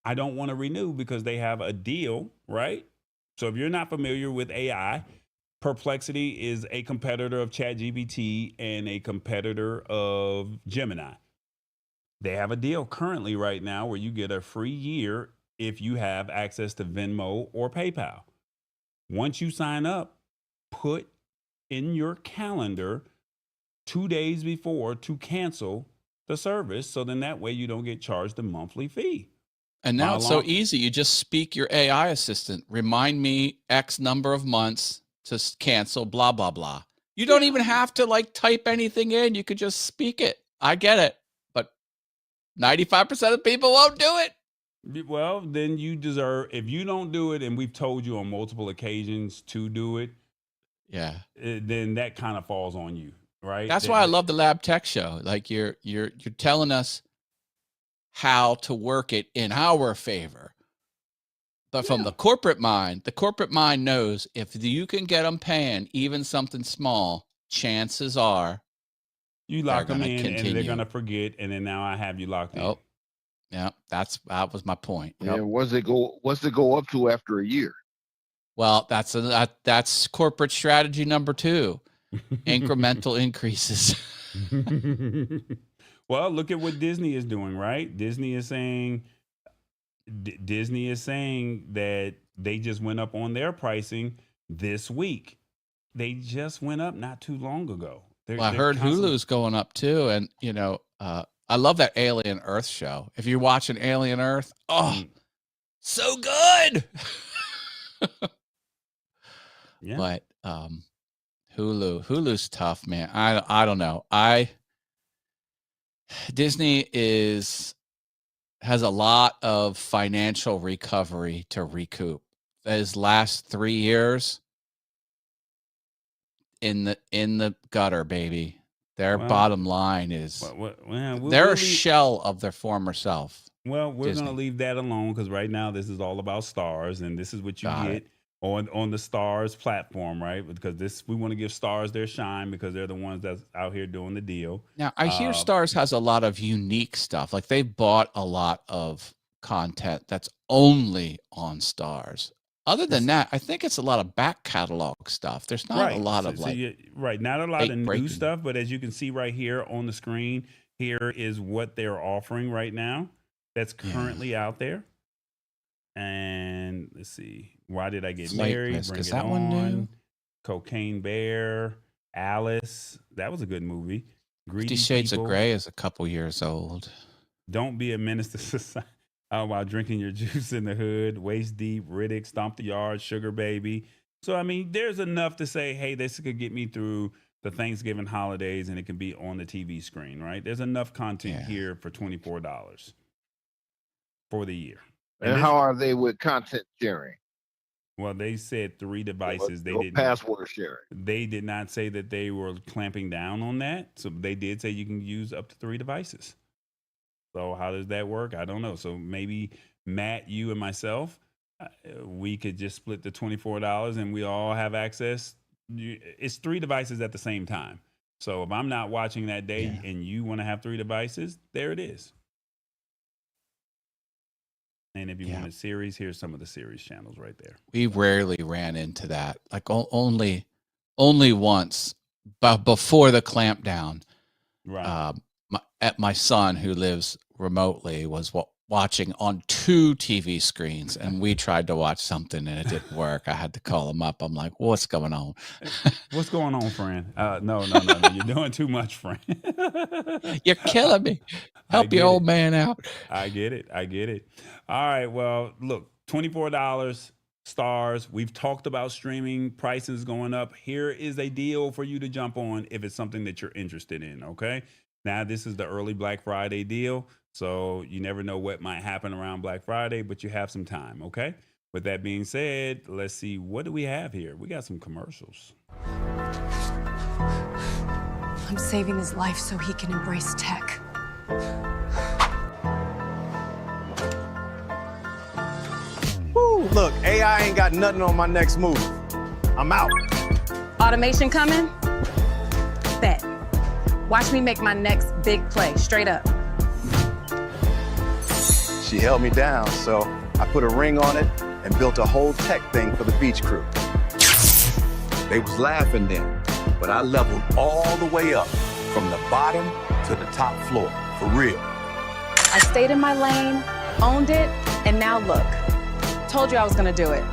I don't want to renew because they have a deal, right? So if you're not familiar with AI, Perplexity is a competitor of ChatGPT and a competitor of Gemini. They have a deal currently right now where you get a free year if you have access to Venmo or PayPal. Once you sign up, put in your calendar 2 days before to cancel the service, so then that way you don't get charged a monthly fee. And now it's so easy. You just speak your AI assistant, remind me X number of months to cancel, blah, blah, blah. You don't even have to like type anything in. You could just speak it. I get it. But 95% of people won't do it. Well, then you deserve, if you don't do it, and we've told you on multiple occasions to do it, then that kind of falls on you, right? That's why I love the Lab Tech Show. Like you're telling us how to work it in our favor. But from the corporate mind knows if you can get them paying even something small, chances are you lock them in and they're going to forget. And then now I have you locked in. Oh, yeah, that was my point. And what's it go up to after a year? Well, that's corporate strategy number 2, incremental increases. Well, look at what Disney is doing, right? Disney is saying that they just went up on their pricing this week. They just went up not too long ago. They're, Well, I they're heard constantly- Hulu's going up too, and I love that Alien Earth show. If you're watching Alien Earth, so good. Yeah. But Hulu's tough, man. I don't know. Disney has a lot of financial recovery to recoup. Those last 3 years in the gutter, baby. Their Well, bottom line is they're a shell of their former self. Well, we're Disney. going to leave that alone because right now this is all about Starz, and this is what you Got get on the Starz platform, right? Because we want to give Starz their shine because they're the ones that's out here doing the deal. Now, I hear Starz has a lot of unique stuff. Like they bought a lot of content that's only on Starz. Other than that, I think it's a lot of back catalog stuff. There's not a lot of not a lot of new breaking. stuff, but as you can see right here on the screen, here is what they're offering right now that's currently out there. And let's see, Why Did I Get Flight Married? Risk. Bring Is It that On. one new? Cocaine Bear, Alice. That was a good movie. 50 Greedy Shades People. of Grey is a couple years old. Don't Be a Menace to Society. While Drinking Your Juice in the Hood, Waist Deep, Riddick, Stomp the Yard, Sugar Baby. So, I mean, there's enough to say, hey, this could get me through the Thanksgiving holidays and it can be on the TV screen, right? There's enough content here for $24 for the year. And how are they with content sharing? Well, they said 3 devices. They didn't password sharing. They did not say that they were clamping down on that. So they did say you can use up to 3 devices. So how does that work? I don't know. So maybe Matt, you and myself, we could just split the $24 and we all have access. It's 3 devices at the same time. So if I'm not watching that day and you want to have 3 devices, there it is. And if you want a series, here's some of the series channels right there. We rarely ran into that. Like only once, but before the clampdown. Right. My son, who lives remotely, was watching on 2 TV screens, and we tried to watch something and it didn't work. I had to call him up. I'm like, what's going on? What's going on, friend? No. You're doing too much, friend. You're killing me. Help your old man out. I get it. All right. Well, look, $24 Starz. We've talked about streaming prices going up. Here is a deal for you to jump on if it's something that you're interested in. Okay. Now, this is the early Black Friday deal. So you never know what might happen around Black Friday, but you have some time. Okay. With that being said, let's see. What do we have here? We got some commercials. I'm saving his life so he can embrace tech. Woo, look, AI ain't got nothing on my next move. I'm out. Automation coming? Bet. Watch me make my next big play, straight up. She held me down, so I put a ring on it and built a whole tech thing for the beach crew. They was laughing then, but I leveled all the way up from the bottom to the top floor, for real. I stayed in my lane, owned it, and now look. Told you I was gonna do it.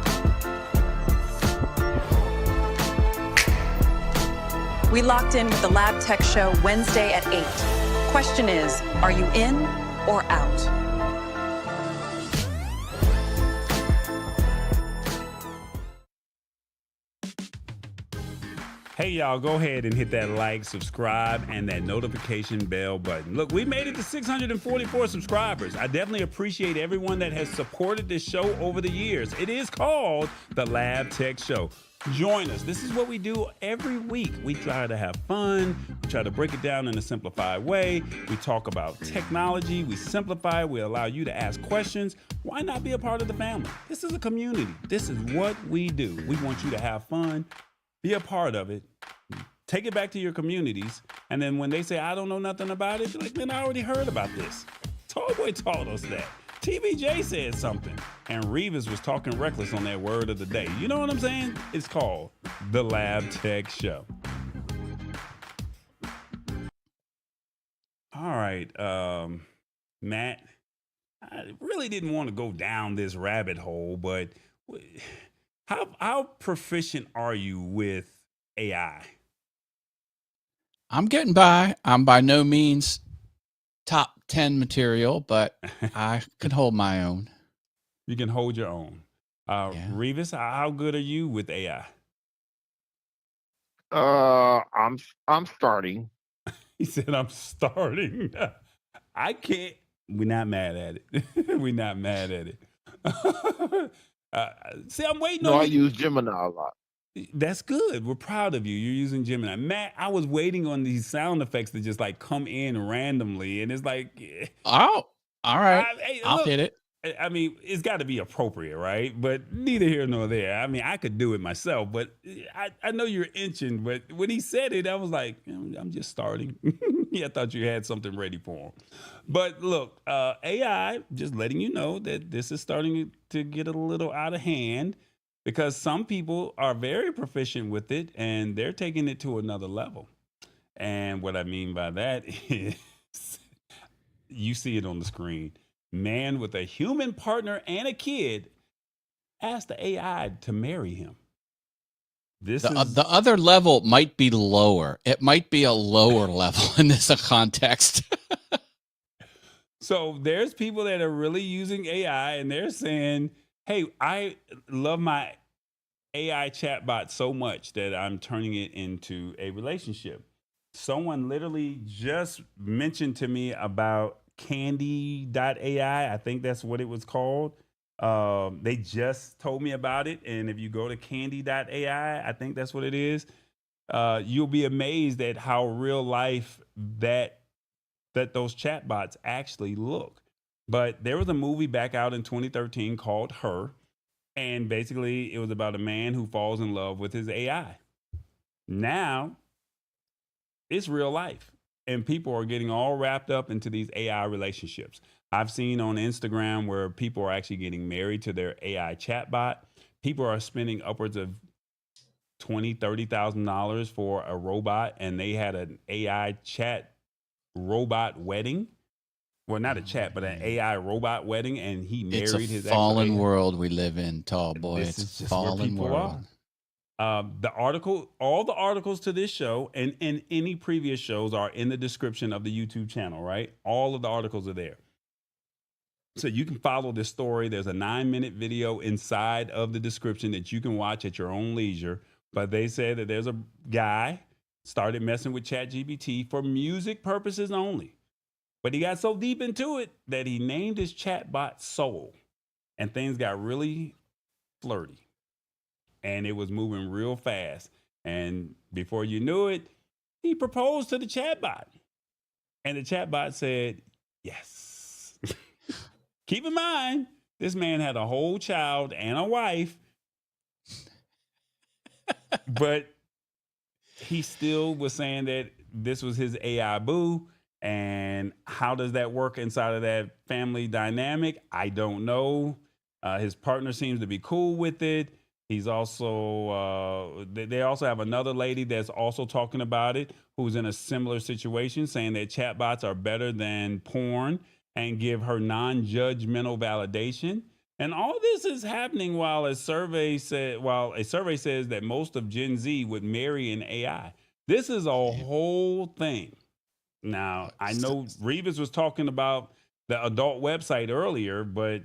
We locked in with the Lab Tech Show Wednesday at 8. Question is, are you in or out? Hey, y'all, go ahead and hit that like, subscribe, and that notification bell button. Look, we made it to 644 subscribers. I definitely appreciate everyone that has supported this show over the years. It is called the Lab Tech Show. Join us. This is what we do every week. We try to have fun. We try to break it down in a simplified way. We talk about technology. We simplify it. We allow you to ask questions. Why not be a part of the family? This is a community. This is what we do. We want you to have fun. Be a part of it. Take it back to your communities. And then when they say, I don't know nothing about it, you're like, man, I already heard about this. Toyboy taught us that. TBJ said something. And Revis was talking reckless on that word of the day. You know what I'm saying? It's called the Lab Tech Show. All right, Matt, I really didn't want to go down this rabbit hole, but how proficient are you with AI? I'm getting by. I'm by no means top 10 material, but I can hold my own. You can hold your own. Yeah. Revis, how good are you with AI? I'm starting. He said, I'm starting. I can't. We're not mad at it. We're not mad at it. See, I'm waiting No, on I you. use Gemini a lot. That's good. We're proud of you. You're using Gemini. Matt, I was waiting on these sound effects to just like come in randomly. And it's like, Oh, all right. hey, I'll look, hit it. I mean, it's got to be appropriate, right? But neither here nor there. I mean, I could do it myself, but I know you're inching. But when he said it, I was like, I'm just starting. Yeah, I thought you had something ready for him. But look, AI, just letting you know that this is starting to get a little out of hand because some people are very proficient with it and they're taking it to another level. And what I mean by that is you see it on the screen. Man with a human partner and a kid asked the AI to marry him. This is The other level might be lower. It might be a lower level in this context. so there's people that are really using AI and they're saying, hey, I love my AI chatbot so much that I'm turning it into a relationship. Someone literally just mentioned to me about Candy.ai. I think that's what it was called. They just told me about it. And if you go to Candy.ai, I think that's what it is. You'll be amazed at how real life that those chatbots actually look. But there was a movie back out in 2013 called Her. And basically, it was about a man who falls in love with his AI. Now, it's real life. And people are getting all wrapped up into these AI relationships. I've seen on Instagram where people are actually getting married to their AI chatbot. People are spending upwards of $20,000-$30,000 for a robot, and they had an AI chat robot wedding. Well, not a chat, but an AI robot wedding, and he It's married a his fallen actual AI. world we live in, tall boy. This It's is a just where fallen people world. The article, all the articles to this show and any previous shows are in the description of the YouTube channel, right? All of the articles are there. So you can follow this story. There's a 9-minute video inside of the description that you can watch at your own leisure. But they say that there's a guy started messing with ChatGPT for music purposes only. But he got so deep into it that he named his chatbot Soul. And things got really flirty. And it was moving real fast. And before you knew it, he proposed to the chatbot. And the chatbot said, yes. Keep in mind, this man had a whole child and a wife, but he still was saying that this was his AI boo. And how does that work inside of that family dynamic? I don't know. His partner seems to be cool with it. He's also, they also have another lady that's also talking about it who's in a similar situation, saying that chatbots are better than porn and give her non-judgmental validation. And all this is happening while a survey says that most of Gen Z would marry an AI. This is a whole thing. Now, I know Revis was talking about the adult website earlier, but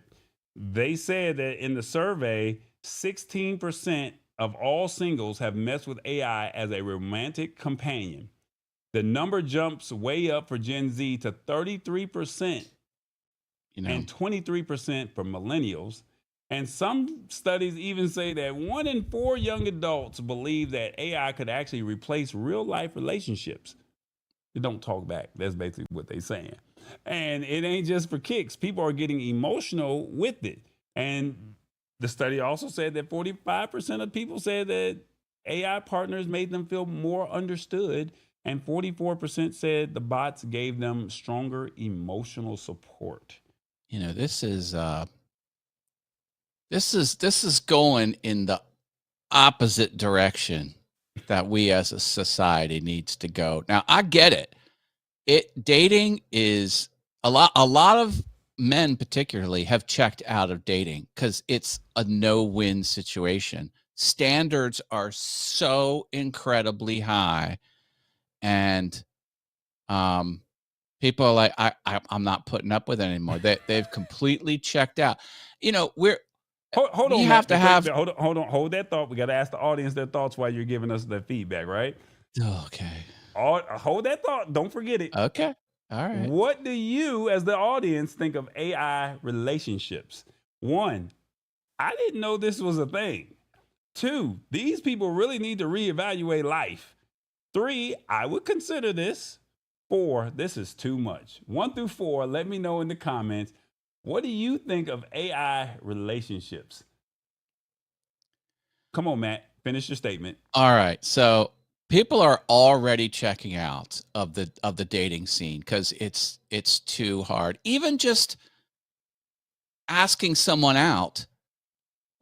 they said that in the survey, 16% of all singles have messed with AI as a romantic companion. The number jumps way up for Gen Z to 33%, and 23% for millennials. And some studies even say that 1 in 4 young adults believe that AI could actually replace real life relationships. They don't talk back. That's basically what they're saying. And it ain't just for kicks. People are getting emotional with it. And the study also said that 45% of people said that AI partners made them feel more understood. And 44% said the bots gave them stronger emotional support. This is going in the opposite direction that we as a society needs to go. Now, I get it. Dating is a lot of men particularly have checked out of dating because it's a no-win situation. Standards are so incredibly high. and people are like, I'm not putting up with it anymore. They've completely checked out. You know, Hold we on, have Matt. to Before have. hold that thought. We got to ask the audience their thoughts while you're giving us the feedback, right? Okay. Hold that thought. Don't forget it. Okay. All right. What do you, as the audience, think of AI relationships? 1, I didn't know this was a thing. 2, these people really need to reevaluate life. 3, I would consider this. 4, this is too much. 1 through 4, let me know in the comments. What do you think of AI relationships? Come on, Matt. Finish your statement. All right. So people are already checking out of the dating scene because it's too hard. Even just asking someone out,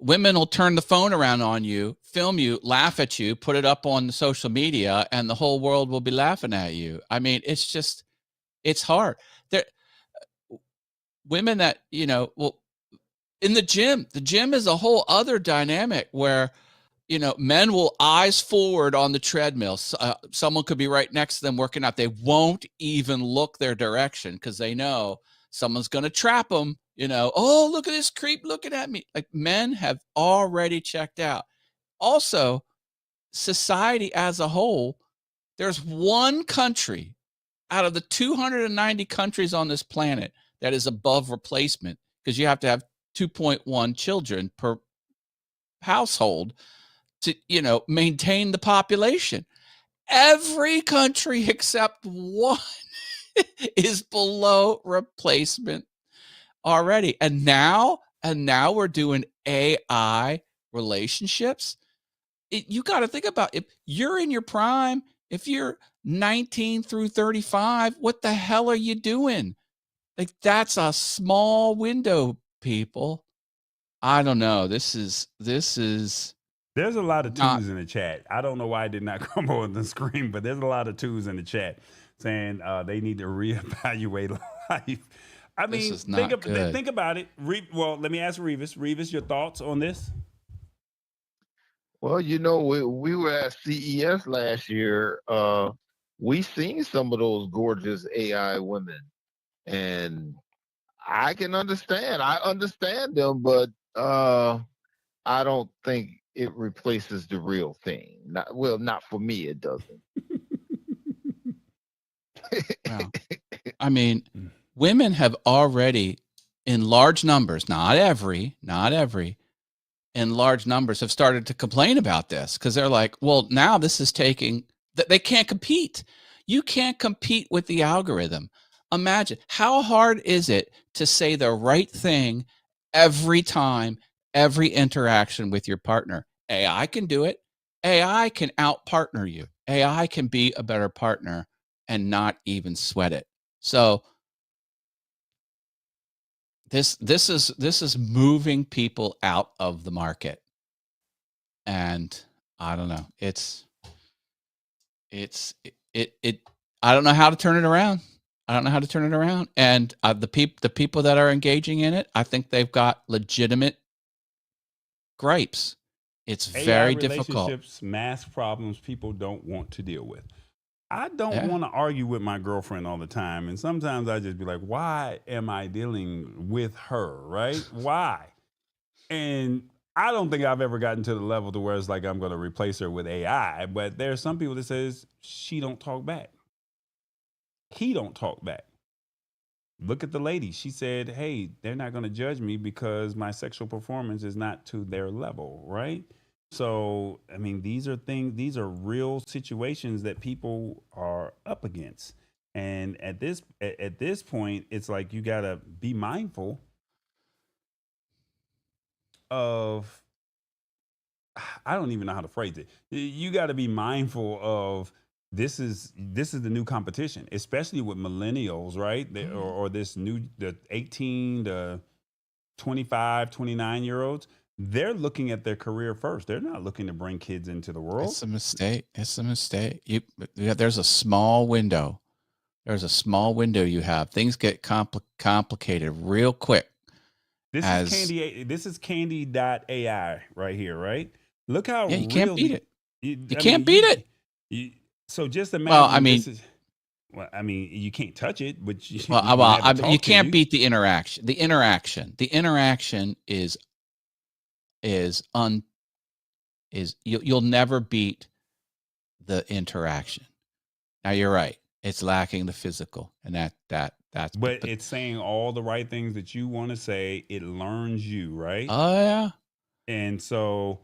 women will turn the phone around on you, film you, laugh at you, put it up on social media, and the whole world will be laughing at you. I mean, it's hard. There, women that, well, in the gym is a whole other dynamic where, men will eyes forward on the treadmill. Someone could be right next to them working out. They won't even look their direction because they know someone's going to trap them. Oh, look at this creep looking at me. Like, men have already checked out. Also, society as a whole, there's one country out of the 290 countries on this planet that is above replacement because you have to have 2.1 children per household to, maintain the population. Every country except one is below replacement already. And now we're doing AI relationships. You got to think about, if you're in your prime, if you're 19 through 35, what the hell are you doing? Like, that's a small window, people. I don't know. This is There's a lot of not, twos in the chat. I don't know why it did not come on the screen, but there's a lot of twos in the chat saying they need to reevaluate life. I This mean, is not good. think about it. Well, let me ask Revis. Revis, your thoughts on this? Well, we were at CES last year. We seen some of those gorgeous AI women, and I can understand. I understand them, but I don't think it replaces the real thing. Not for me. It doesn't. Wow. I mean, women have already, in large numbers, not every, in large numbers, have started to complain about this because they're like, well, now this is taking, they can't compete. You can't compete with the algorithm. Imagine, how hard is it to say the right thing every time, every interaction with your partner? AI can do it. AI can out-partner you. AI can be a better partner and not even sweat it. So this is moving people out of the market. And I don't know. I don't know how to turn it around. And the people that are engaging in it, I think they've got legitimate gripes. It's very difficult. Relationships mask problems people don't want to deal with. I don't Yeah. want to argue with my girlfriend all the time. And sometimes I just be like, why am I dealing with her? Right? Why? And I don't think I've ever gotten to the level to where it's like I'm going to replace her with AI. But there's some people that says she don't talk back. He don't talk back. Look at the lady. She said, hey, they're not going to judge me because my sexual performance is not to their level, right? So, I mean, these are real situations that people are up against. And at this point, it's like you got to be mindful of, I don't even know how to phrase it. You got to be mindful of, this is the new competition, especially with millennials, right? Or the 18 to 25, 29-year-olds. They're looking at their career first. They're not looking to bring kids into the world. It's a mistake. There's a small window. You have. Things get complicated real quick. This is Candy.ai right here, right? Look how you can't beat it. You can't beat it. So just imagine Well, I mean, this is. Well, I mean, you can't touch it, but you, well, you can have it I mean, you talk to can't you. beat the interaction. The interaction is you'll never beat the interaction. Now you're right. It's lacking the physical, and that's. But it's saying all the right things that you want to say. It learns you, right? Oh yeah. And so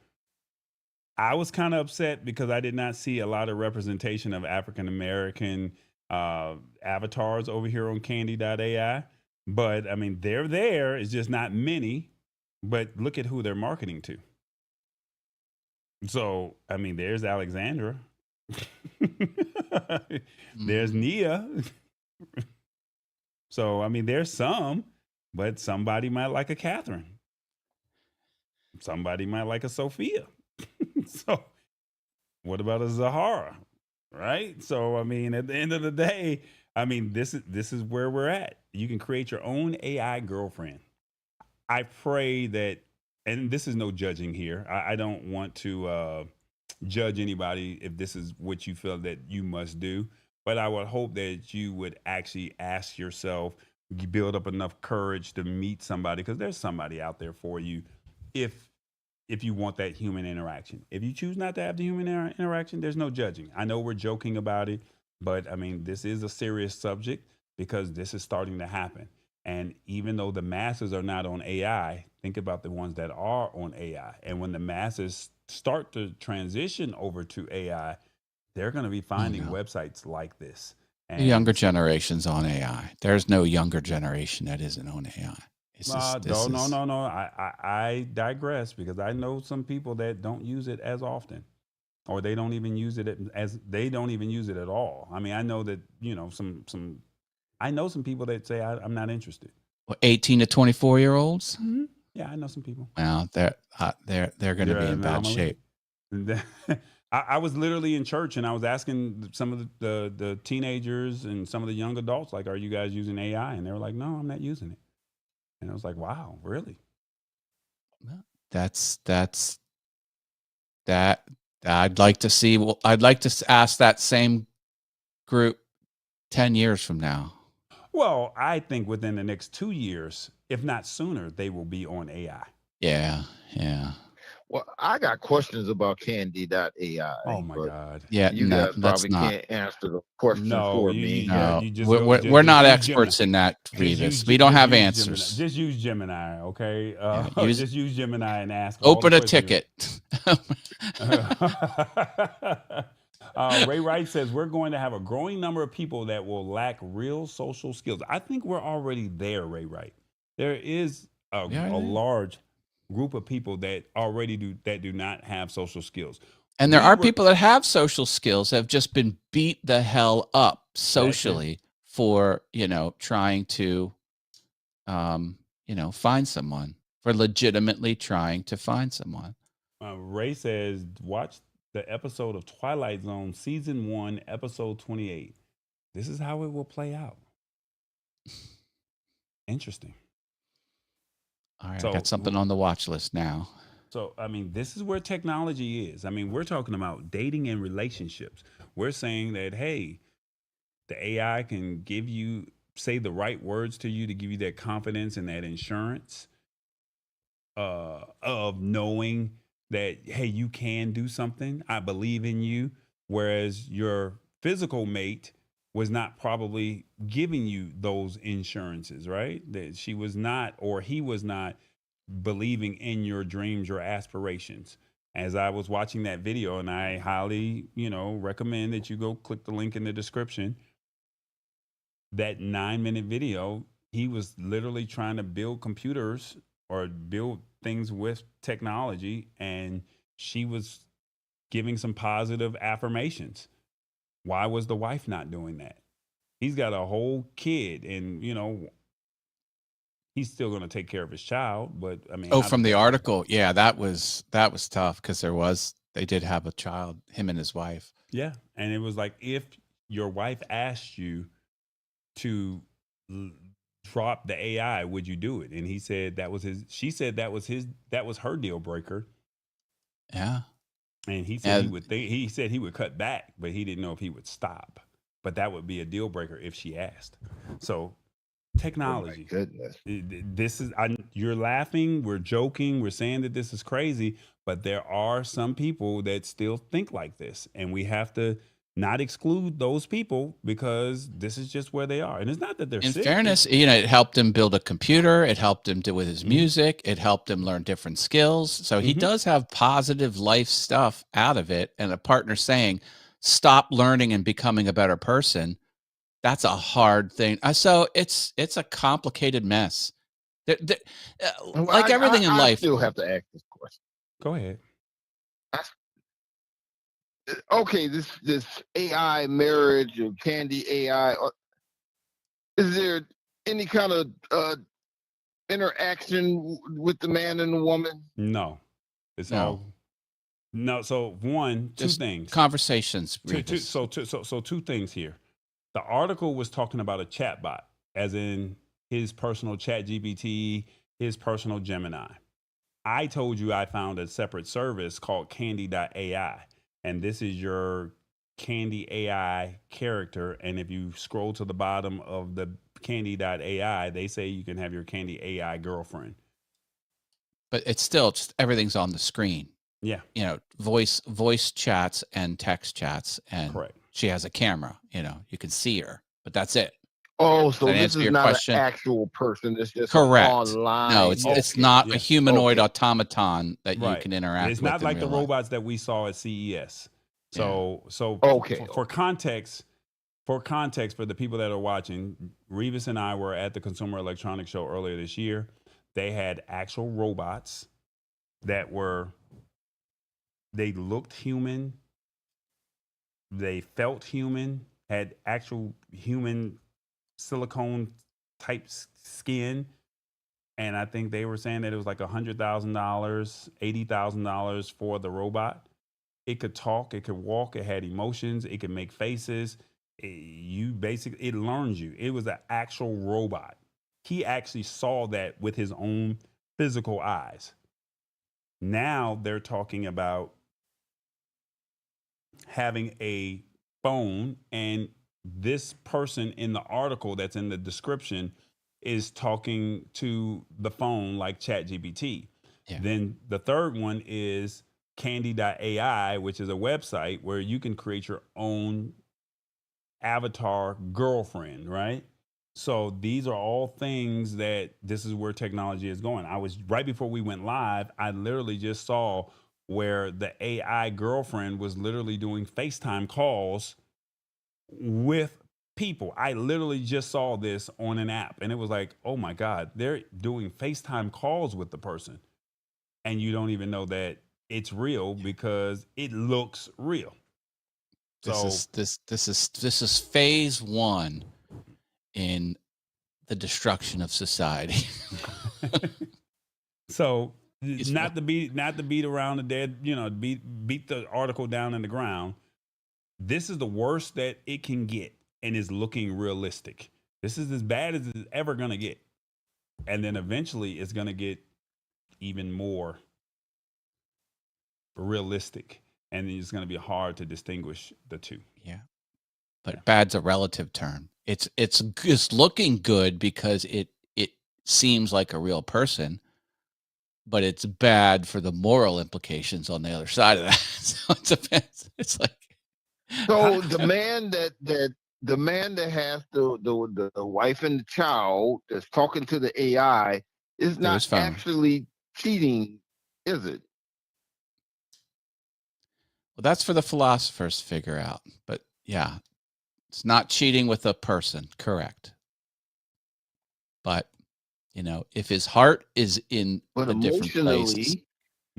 I was kind of upset because I did not see a lot of representation of African American avatars over here on Candy.ai. But I mean, they're there. It's just not many. But look at who they're marketing to. So, I mean, there's Alexandra. There's Nia. So, I mean, there's some, but somebody might like a Catherine. Somebody might like a Sophia. So, what about a Zahara? Right? So, I mean, at the end of the day, I mean, this is where we're at. You can create your own AI girlfriend. I pray that, and this is no judging here. I don't want to judge anybody if this is what you feel that you must do. But I would hope that you would actually ask yourself, you build up enough courage to meet somebody, because there's somebody out there for you if you want that human interaction. If you choose not to have the human interaction, there's no judging. I know we're joking about it, but I mean, this is a serious subject because this is starting to happen. And even though the masses are not on AI, think about the ones that are on AI. And when the masses start to transition over to AI, they're going to be finding websites like this. The And younger generation's on AI. There's no younger generation that isn't on AI. It's just, no. I digress, because I know some people that don't use it as often, or they don't even use it they don't even use it at all. I mean, I know that, you know, I know some people that say I'm not interested. 18 to 24-year-olds. Mm-hmm. Yeah, I know some people. Well, they're going to be in bad shape. I was literally in church and I was asking some of the teenagers and some of the young adults, like, are you guys using AI? And they were like, no, I'm not using it. And I was like, wow, really? That's that. I'd like to see. Well, I'd like to ask that same group 10 years from now. Well, I think within the next 2 years, if not sooner, they will be on AI. Yeah. Well, I got questions about Candy.ai. Oh my God. Yeah, You no, guys let's probably not. can't answer the question No, for you me. No, you just we're not use experts Gemini. in that, Just Revis. We don't just have use answers. Gemini. Just use Gemini, okay? Just use Gemini and ask. Open all a the ticket. Ray Wright says we're going to have a growing number of people that will lack real social skills. I think we're already there, Ray Wright. There is a large group of people that already do not have social skills. And there are people that have social skills that have just been beat the hell up socially for, trying to, find someone, for legitimately trying to find someone. Ray says, watch the episode of Twilight Zone, season 1, episode 28. This is how it will play out. Interesting. All right, I got something on the watch list now. So, I mean, this is where technology is. I mean, we're talking about dating and relationships. We're saying that, hey, the AI can say the right words to you to give you that confidence and that insurance of knowing that, hey, you can do something. I believe in you. Whereas your physical mate was not probably giving you those insurances, right? That she was not, or he was not believing in your dreams, your aspirations. As I was watching that video, and I highly, recommend that you go click the link in the description. That 9-minute video, he was literally trying to build computers or build things with technology, and she was giving some positive affirmations. Why was the wife not doing that? He's got a whole kid, and he's still going to take care of his child, but I mean, from the article, yeah, that was tough, because they did have a child, him and his wife. Yeah, and it was like, if your wife asked you to drop the AI, would you do it? And he said she said that was her deal breaker. Yeah. And he said And he said he would cut back, but he didn't know if he would stop. But that would be a deal breaker if she asked. So Oh my technology. goodness. This is you're laughing, we're joking, we're saying that this is crazy, but there are some people that still think like this, and we have to not exclude those people because this is just where they are. And it's not that they're in sick. fairness, it helped him build a computer. It helped him with his Mhm. music. It helped him learn different skills. So he Mhm. does have positive life stuff out of it. And a partner saying, stop learning and becoming a better person. That's a hard thing. So it's a complicated mess. Well, Like everything in I life. still have to ask this question. Go ahead. Okay, this AI marriage of Candy.ai, is there any kind of interaction with the man and the woman? No. It's No. all no. So two Just things. conversations. Revis. So two things here. The article was talking about a chatbot, as in his personal chat GPT, his personal Gemini. I told you I found a separate service called Candy.ai, and this is your Candy.ai character. And if you scroll to the bottom of the Candy.ai, they say you can have your Candy.ai girlfriend. But it's still just everything's on the screen. Yeah, Voice chats and text chats, and correct. she has a camera. You can see her, but that's it. Oh, Does so that this answer is your not question? an actual person. It's just an Correct. online. No, it's Okay. not Yeah. a humanoid Okay. automaton that you Right. can interact It's with. not in like the real life. robots that we saw at CES. So Okay. for context, for the people that are watching, Revis and I were at the Consumer Electronics Show earlier this year. They had actual robots that they looked human, they felt human, had actual human silicone type skin. And I think they were saying that it was like $100,000, $80,000 for the robot. It could talk, it could walk, it had emotions, it could make faces. It learns you. It was an actual robot. He actually saw that with his own physical eyes. Now they're talking about having a phone, and this person in the article that's in the description is talking to the phone like ChatGPT. Yeah. Then the third one is Candy.ai, which is a website where you can create your own avatar girlfriend, right? So these are all things that this is where technology is going. I was right before we went live, I literally just saw where the AI girlfriend was literally doing FaceTime calls with people. I literally just saw this on an app and it was like, oh my God, they're doing FaceTime calls with the person. And you don't even know that it's real because it looks real. This is phase one in the destruction of society. So not to beat around the dead, beat the article down in the ground. This is the worst that it can get and is looking realistic. This is as bad as it's ever gonna get. And then eventually it's gonna get even more realistic. And it's gonna be hard to distinguish the two. Yeah. But bad's a relative term. It's looking good because it seems like a real person, but it's bad for the moral implications on the other side of that. So it depends. It's like So the man that has the wife and the child that's talking to the AI is Through his not phone. actually cheating, is it? Well, that's for the philosophers to figure out. But yeah, it's not cheating with a person, correct? But if his heart is in But a different place,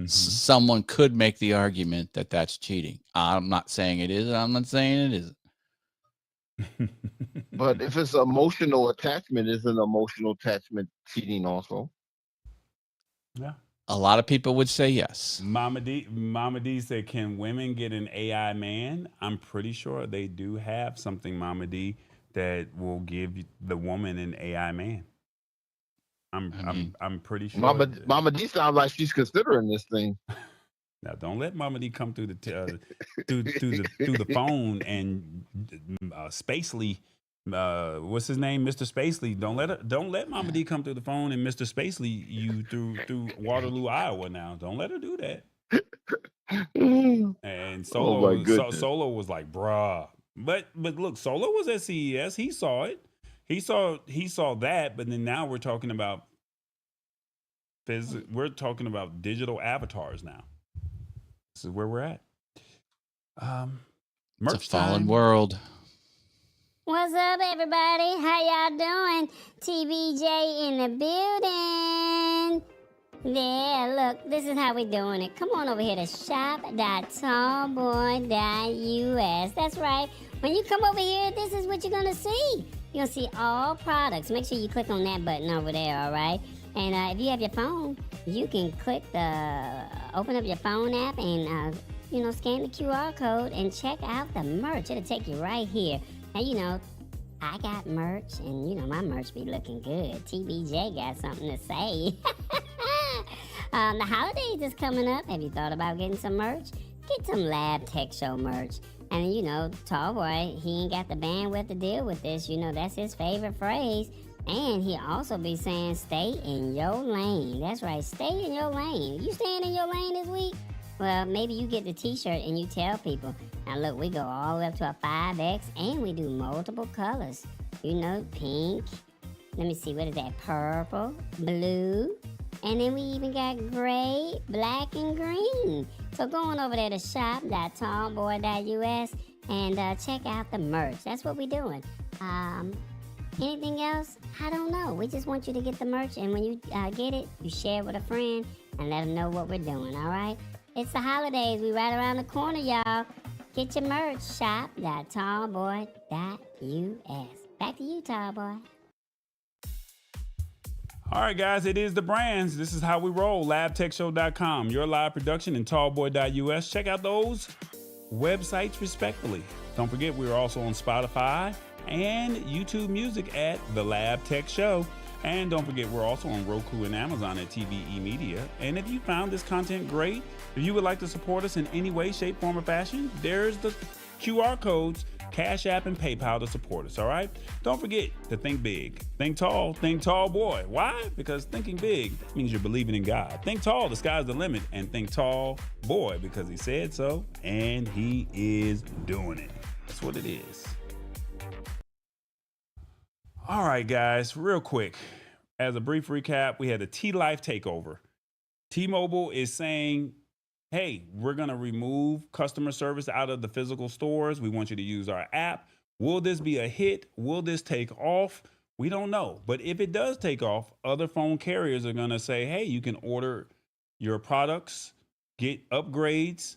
someone could make the argument that that's cheating. I'm not saying it is. I'm not saying it isn't. But if it's emotional attachment, isn't emotional attachment cheating also? Yeah. A lot of people would say yes. Mama D said, can women get an AI man? I'm pretty sure they do have something, Mama D, that will give the woman an AI man. I'm pretty sure. Mama D sounds like she's considering this thing. Now, don't let Mama D come through the through the phone and Spacely. What's his name, Mr. Spacely? Don't let Mama D come through the phone and Mr. Spacely you through Waterloo, Iowa. Now, don't let her do that. And Solo was like, bruh. But look, Solo was at CES. He saw it. He saw that. But then now we're talking about digital avatars now. This is where we're at. Merch It's a fallen time. world. What's up, everybody? How y'all doing? TBJ in the building. Yeah, look, this is how we doing it. Come on over here to shop.tallboy.us. That's right. When you come over here, this is what you're going to see. You're going to see all products. Make sure you click on that button over there, all right? And if you have your phone, you can open up your phone app and, scan the QR code and check out the merch. It'll take you right here. Now, I got merch, and, my merch be looking good. TBJ got something to say. The holidays is coming up. Have you thought about getting some merch? Get some Lab Tech Show merch. And, Tallboy, he ain't got the bandwidth to deal with this. That's his favorite phrase. And he also be saying, stay in your lane. That's right, stay in your lane. You staying in your lane this week? Well, maybe you get the t-shirt and you tell people. Now look, we go all the way up to a 5X and we do multiple colors. Pink. Let me see, what is that? Purple, blue. And then we even got gray, black, and green. So go on over there to shop.tallboy.us and check out the merch. That's what we're doing. Anything else? I don't know. We just want you to get the merch, and when you get it, you share it with a friend and let them know what we're doing, all right? It's the holidays. We right around the corner, y'all. Get your merch. Shop.tallboy.us. Back to you, Tallboy. All right, guys, it is the brands. This is how we roll. LabTechShow.com, your live production, and tallboy.us. Check out those websites respectfully. Don't forget, we're also on Spotify and YouTube Music at The Lab Tech Show. And don't forget, we're also on Roku and Amazon at TVE Media. And if you found this content great, if you would like to support us in any way, shape, form, or fashion, there's the QR codes, Cash App, and PayPal to support us, all right? Don't forget to think big. Think tall boy. Why? Because thinking big means you're believing in God. Think tall, the sky's the limit. And think tall boy, because he said so, and he is doing it. That's what it is. All right, guys, real quick. As a brief recap, we had a T-Life takeover. T-Mobile is saying, hey, we're going to remove customer service out of the physical stores. We want you to use our app. Will this be a hit? Will this take off? We don't know. But if it does take off, other phone carriers are going to say, hey, you can order your products, get upgrades,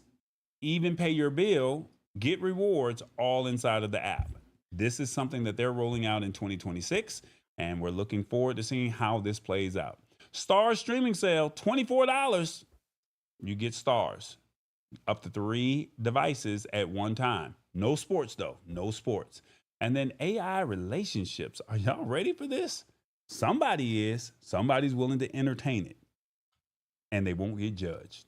even pay your bill, get rewards all inside of the app. This is something that they're rolling out in 2026, and we're looking forward to seeing how this plays out. Starz streaming sale, $24. You get Starz, up to 3 devices at one time. No sports, though. No sports. And then AI relationships. Are y'all ready for this? Somebody is. Somebody's willing to entertain it, and they won't get judged.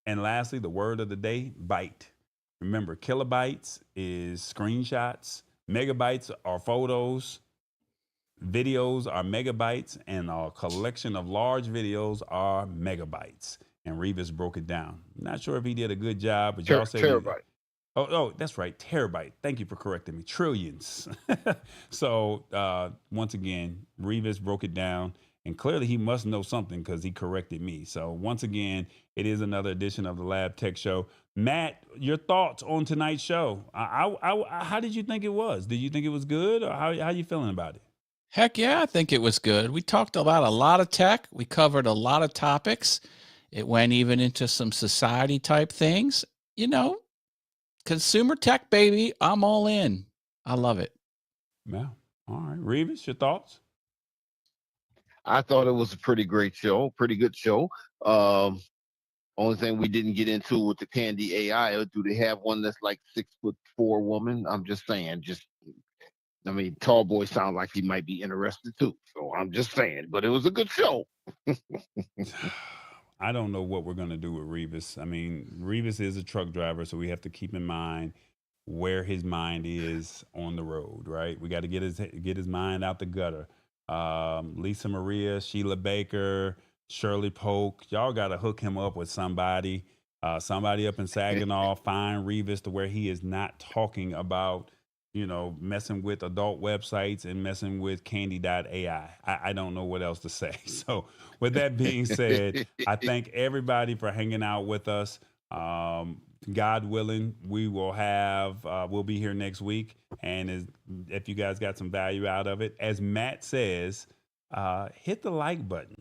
And lastly, the word of the day, byte. Remember, kilobytes is screenshots. Megabytes are photos, videos are megabytes, and a collection of large videos are megabytes. And Revis broke it down. Not sure if he did a good job, but y'all say terabyte. Oh, that's right, terabyte. Thank you for correcting me. Trillions. So once again, Revis broke it down, and clearly he must know something because he corrected me. So once again, it is another edition of the Lab Tech Show. Matt, your thoughts on tonight's show? How did you think it was? Did you think it was good, or how you feeling about it? Heck yeah, I think it was good. We talked about a lot of tech. We covered a lot of topics. It went even into some society type things. Consumer tech, baby. I'm all in. I love it. Yeah. All right. Revis, your thoughts? I thought it was a pretty great show, pretty good show. Only thing we didn't get into with the Candy.ai, do they have one that's like 6'4" woman? I'm just saying, Tall Boy sounds like he might be interested too. So I'm just saying, but it was a good show. I don't know what we're gonna do with Revis. I mean, Revis is a truck driver, so we have to keep in mind where his mind is on the road, right? We got to get his mind out the gutter. Lisa Maria, Sheila Baker, Shirley Polk, y'all got to hook him up with somebody up in Saginaw. Find Revis to where he is not talking about, messing with adult websites and messing with Candy.ai. I don't know what else to say. So with that being said, I thank everybody for hanging out with us. God willing, we will we'll be here next week. And if you guys got some value out of it, as Matt says, hit the like button.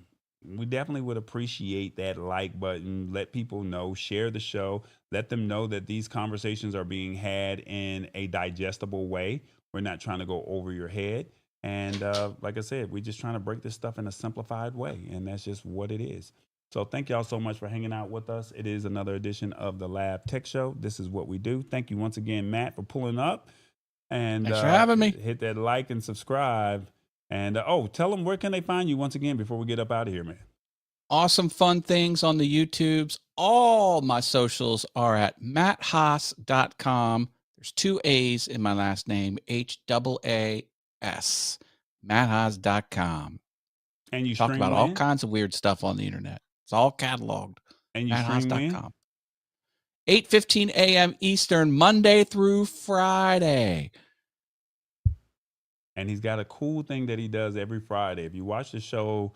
We definitely would appreciate that like button. Let people know, share the show, let them know that these conversations are being had in a digestible way. We're not trying to go over your head. And like I said, we're just trying to break this stuff in a simplified way. And that's just what it is. So thank y'all so much for hanging out with us. It is another edition of the Lab Tech Show. This is what we do. Thank you once again, Matt, for pulling up. And thanks for having me. Hit that like and subscribe. And tell them where can they find you once again before we get up out of here, man. Awesome, fun things on the YouTubes. All my socials are at matthaas.com. There's 2 A's in my last name, HAAS, matthaas.com. And you talk stream about when? all kinds of weird stuff on the internet. It's all cataloged. And you stream when? 8:15 a.m. Eastern, Monday through Friday. And he's got a cool thing that he does every Friday. If you watch the show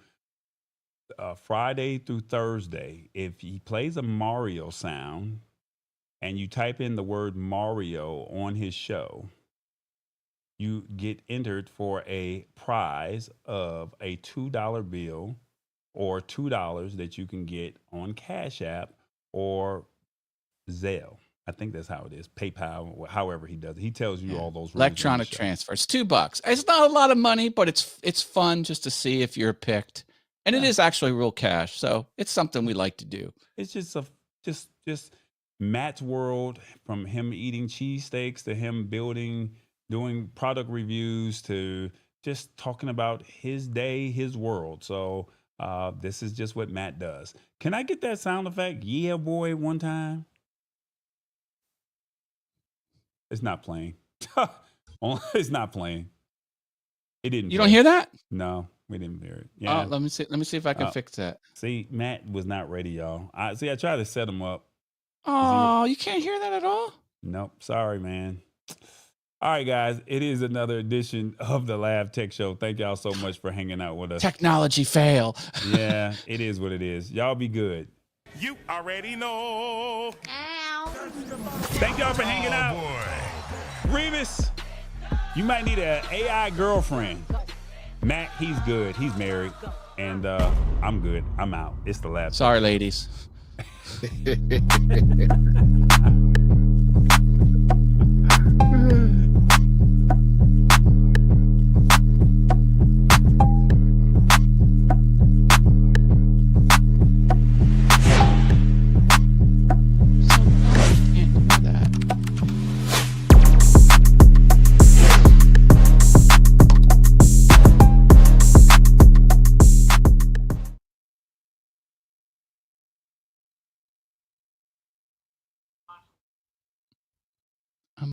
Friday through Thursday, if he plays a Mario sound and you type in the word Mario on his show, you get entered for a prize of a $2 bill or $2 that you can get on Cash App or Zelle. I think that's how it is. PayPal, however he does it. He tells you all those rules. Electronic transfer. It's $2. It's not a lot of money, but it's fun just to see if you're picked. And it is actually real cash. So it's something we like to do. It's just just Matt's world, from him eating cheesesteaks to him doing product reviews to just talking about his day, his world. So this is just what Matt does. Can I get that sound effect? Yeah, boy, one time. It's not playing. It's not playing. It didn't. You don't hear that? No, we didn't hear it. Yeah. Let me see. Let me see if I can fix that. See, Matt was not ready, y'all. I tried to set him up. Oh, you can't hear that at all? Nope. Sorry, man. All right, guys. It is another edition of the Lab Tech Show. Thank y'all so much for hanging out with us. Technology fail. Yeah, it is what it is. Y'all be good. You already know. Ow. Thank y'all for hanging out. Revis, you might need an AI girlfriend. Matt, he's good. He's married. And I'm good. I'm out. It's the Lab. Sorry, ladies.